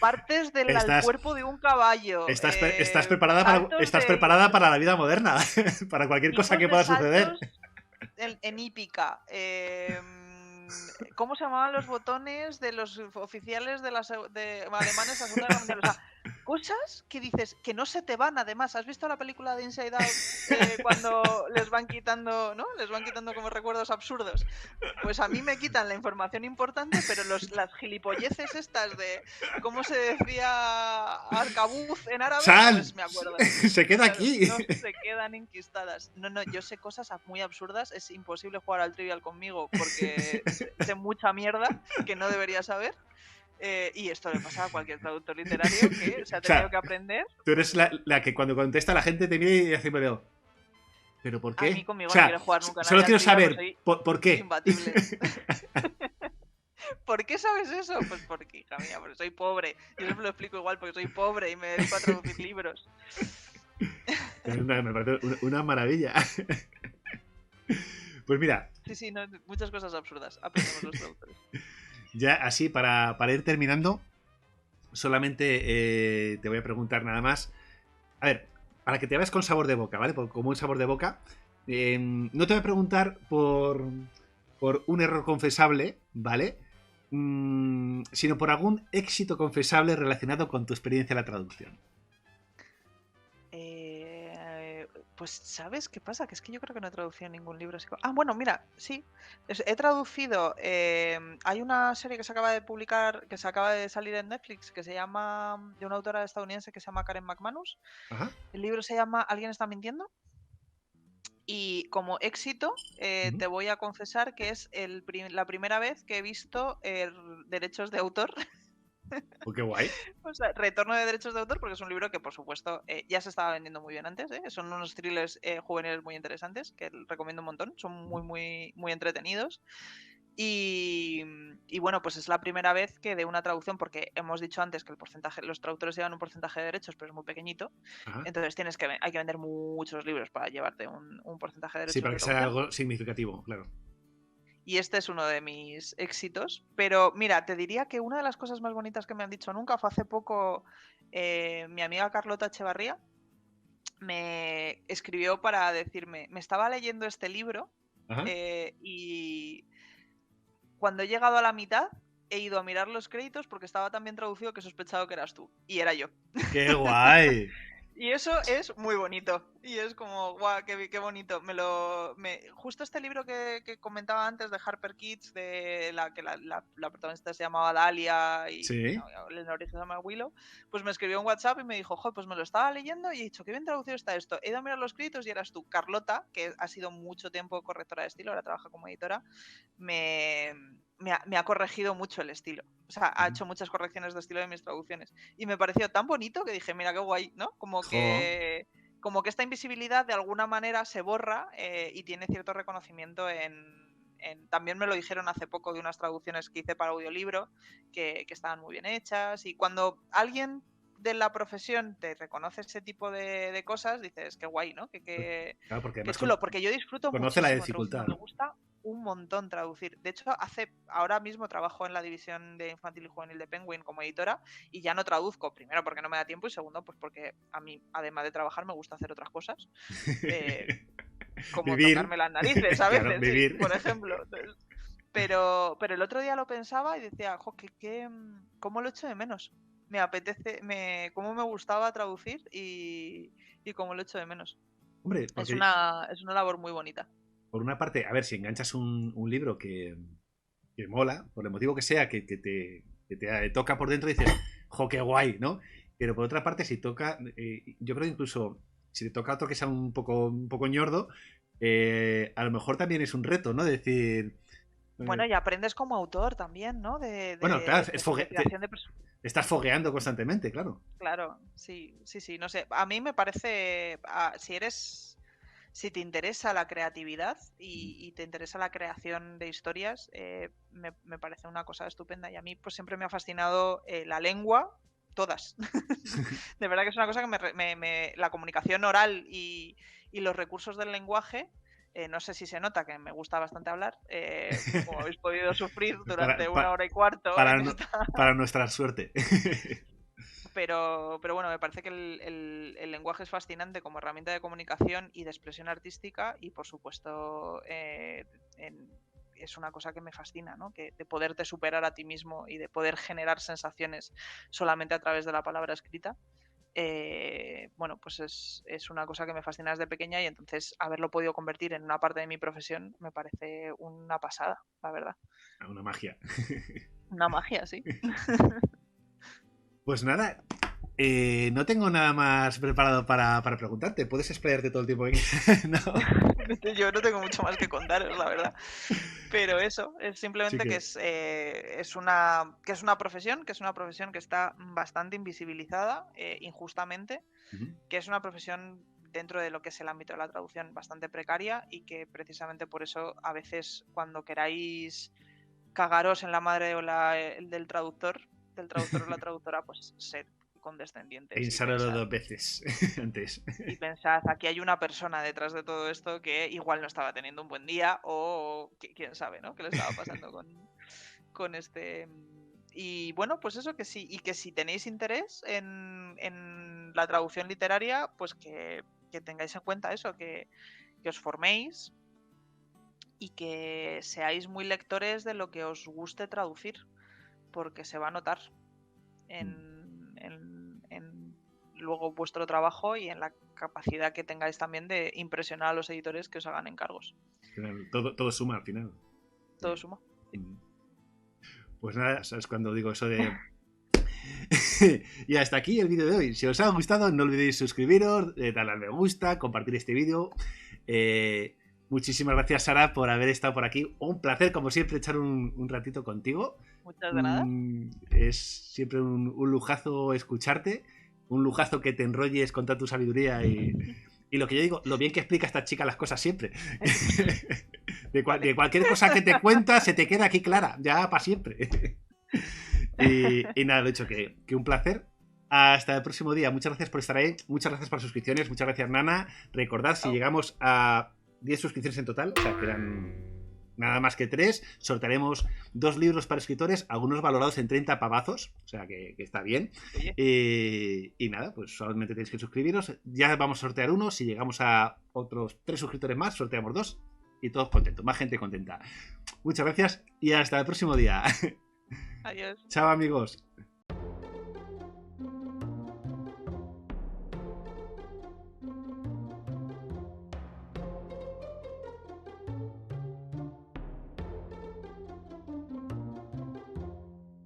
Partes del
Estás,
cuerpo de un caballo.
estás preparada
Saltos
estás
de
preparada para la vida moderna, para cualquier cosa
tipos
que
de
pueda suceder.
saltos en hípica. ¿Cómo se llamaban los botones de los oficiales de alemanes en la Segunda Guerra Mundial? O sea, cosas que dices que no se te van, además. ¿Has visto la película de Inside Out cuando les van quitando, ¿no? Les van quitando como recuerdos absurdos. Pues a mí me quitan la información importante, pero las gilipolleces estas de cómo se decía arcabuz en árabe,
¡Sal!
pues me acuerdo.
Se queda
Claro,
aquí.
no se quedan enquistadas. No, yo sé cosas muy absurdas. Es imposible jugar al Trivial conmigo porque sé mucha mierda que no debería saber. Y esto le pasa a cualquier traductor literario que se ha
O sea,
tenido que aprender.
tú eres la que cuando contesta la gente te mira y hace medio. ¿Pero por
A mí
qué? O
conmigo no
sea,
quiere jugar nunca
solo
nadie al
quiero
Trivial, pues
saber
soy
por qué.
imbatible. ¿Por qué sabes eso? Pues porque, hija mía, porque soy pobre. Yo siempre lo explico igual, porque soy pobre y me dedico a traducir libros.
Me parece una maravilla. Pues mira.
Sí, no, muchas cosas absurdas aprendemos los traductores.
Ya así, para ir terminando, solamente te voy a preguntar nada más. A ver, para que te veas con sabor de boca, ¿vale? Como un sabor de boca. No te voy a preguntar por un error confesable, ¿vale? Sino por algún éxito confesable relacionado con tu experiencia en la traducción.
Pues, ¿sabes qué pasa? Que es que yo creo que no he traducido ningún libro así. Bueno, mira, sí. He traducido. Hay una serie que se acaba de publicar, que se acaba de salir en Netflix, que se llama, de una autora estadounidense que se llama Karen McManus.
Ajá.
El libro se llama ¿Alguien está mintiendo? Y como éxito, te voy a confesar que es la primera vez que he visto derechos de autor.
Oh, qué guay.
O sea, retorno de derechos de autor, porque es un libro que, por supuesto, ya se estaba vendiendo muy bien antes. Son unos thrillers juveniles muy interesantes, que recomiendo un montón. Son muy entretenidos. Y bueno, pues es la primera vez que de una traducción, porque hemos dicho antes que los traductores llevan un porcentaje de derechos, pero es muy pequeñito. Ajá. Entonces hay que vender muchos libros para llevarte un porcentaje de derechos.
Sí, para que sea algo significativo, claro.
Y este es uno de mis éxitos. Pero mira, te diría que una de las cosas más bonitas que me han dicho nunca fue hace poco mi amiga Carlota Echevarría me escribió para decirme, me estaba leyendo este libro y cuando he llegado a la mitad he ido a mirar los créditos porque estaba tan bien traducido que he sospechado que eras tú. Y era yo.
¡Qué guay!
Y eso es muy bonito. Y es como, guau, qué bonito. Justo este libro que comentaba antes de Harper Kids, de la protagonista se llamaba Dahlia y
¿sí?
el origen se llama Willow, pues me escribió un WhatsApp y me dijo, pues me lo estaba leyendo y he dicho, qué bien traducido está esto. He ido a mirar los créditos y eras tú. Carlota, que ha sido mucho tiempo correctora de estilo, ahora trabaja como editora, me ha corregido mucho el estilo. O sea, ha hecho muchas correcciones de estilo de mis traducciones. Y me pareció tan bonito que dije, mira qué guay, ¿no? Como que esta invisibilidad de alguna manera se borra y tiene cierto reconocimiento también me lo dijeron hace poco de unas traducciones que hice para audiolibro, que estaban muy bien hechas. Y cuando alguien de la profesión te reconoce ese tipo de cosas, dices, qué guay, ¿no?
Claro, porque
qué chulo, porque yo disfruto
conoce
muchísimo
la dificultad.
Me gusta un montón traducir. De hecho, ahora mismo trabajo en la división de infantil y juvenil de Penguin como editora y ya no traduzco, primero porque no me da tiempo y segundo pues porque a mí, además de trabajar, me gusta hacer otras cosas. Como
vivir.
tocarme las narices a veces,
claro, vivir.
Sí, por ejemplo. Entonces, pero el otro día lo pensaba y decía, ¿cómo lo echo de menos? Me apetece, cómo me gustaba traducir y cómo lo echo de menos.
Hombre,
es una labor muy bonita.
Por una parte, a ver, si enganchas un libro que mola, por el motivo que sea, que te toca por dentro y dices, jo, qué guay, ¿no? Pero por otra parte, si toca, yo creo que incluso si te toca otro que sea un poco ñordo, a lo mejor también es un reto, ¿no? Decir...
Bueno, y aprendes como autor también, ¿no?
Bueno, claro, estás fogueando constantemente, claro.
Claro, sí, no sé. A mí me parece, si te interesa la creatividad y te interesa la creación de historias, me parece una cosa estupenda. Y a mí pues siempre me ha fascinado la lengua todas. De verdad que es una cosa que la comunicación oral y los recursos del lenguaje, no sé si se nota que me gusta bastante hablar, como habéis podido sufrir durante una hora y cuarto
para,
en esta...
para nuestra suerte.
Pero bueno, me parece que el lenguaje es fascinante como herramienta de comunicación y de expresión artística y por supuesto es una cosa que me fascina, ¿no? Que de poderte superar a ti mismo y de poder generar sensaciones solamente a través de la palabra escrita. Bueno, pues es una cosa que me fascina desde pequeña y entonces haberlo podido convertir en una parte de mi profesión me parece una pasada, la verdad.
Una magia.
Una magia, sí.
Pues nada, no tengo nada más preparado para preguntarte. Puedes explayarte todo el tiempo que quieras. No.
Yo no tengo mucho más que contaros, la verdad. Pero eso, es simplemente
Sí
que es una profesión, que está bastante invisibilizada injustamente, que es una profesión dentro de lo que es el ámbito de la traducción bastante precaria y que precisamente por eso a veces cuando queráis cagaros en la madre o del traductor o la traductora, pues sed condescendientes y
Pensáralo 2 veces antes.
y pensad, aquí hay una persona detrás de todo esto que igual no estaba teniendo un buen día o quién sabe, ¿no? ¿Qué le estaba pasando con este? Y bueno, pues eso que sí, y que si tenéis interés en la traducción literaria, pues que tengáis en cuenta eso, que os forméis y que seáis muy lectores de lo que os guste traducir, porque se va a notar en luego vuestro trabajo y en la capacidad que tengáis también de impresionar a los editores que os hagan encargos.
Todo suma al final.
Todo suma.
Pues nada, ¿sabes cuando digo eso de...? Y hasta aquí el vídeo de hoy. Si os ha gustado, no olvidéis suscribiros, darle al me gusta, compartir este vídeo. Muchísimas gracias, Sara, por haber estado por aquí. Un placer, como siempre, echar un ratito contigo.
Muchas de nada.
Es siempre un lujazo escucharte. Un lujazo que te enrolles con toda tu sabiduría y lo que yo digo, lo bien que explica esta chica las cosas siempre. De cualquier cosa que te cuenta se te queda aquí clara, ya para siempre. Y nada, lo dicho, que un placer. Hasta el próximo día. Muchas gracias por estar ahí. Muchas gracias por suscripciones. Muchas gracias, Nana. Recordad, si llegamos a 10 suscripciones en total, o sea, que eran nada más que 3, sortearemos 2 libros para escritores, algunos valorados en 30 pavazos, o sea que está bien. Y nada, pues solamente tenéis que suscribiros. Ya vamos a sortear uno. Si llegamos a otros 3 suscriptores más, sorteamos 2 y todos contentos, más gente contenta. Muchas gracias y hasta el próximo día.
Adiós.
Chao, amigos.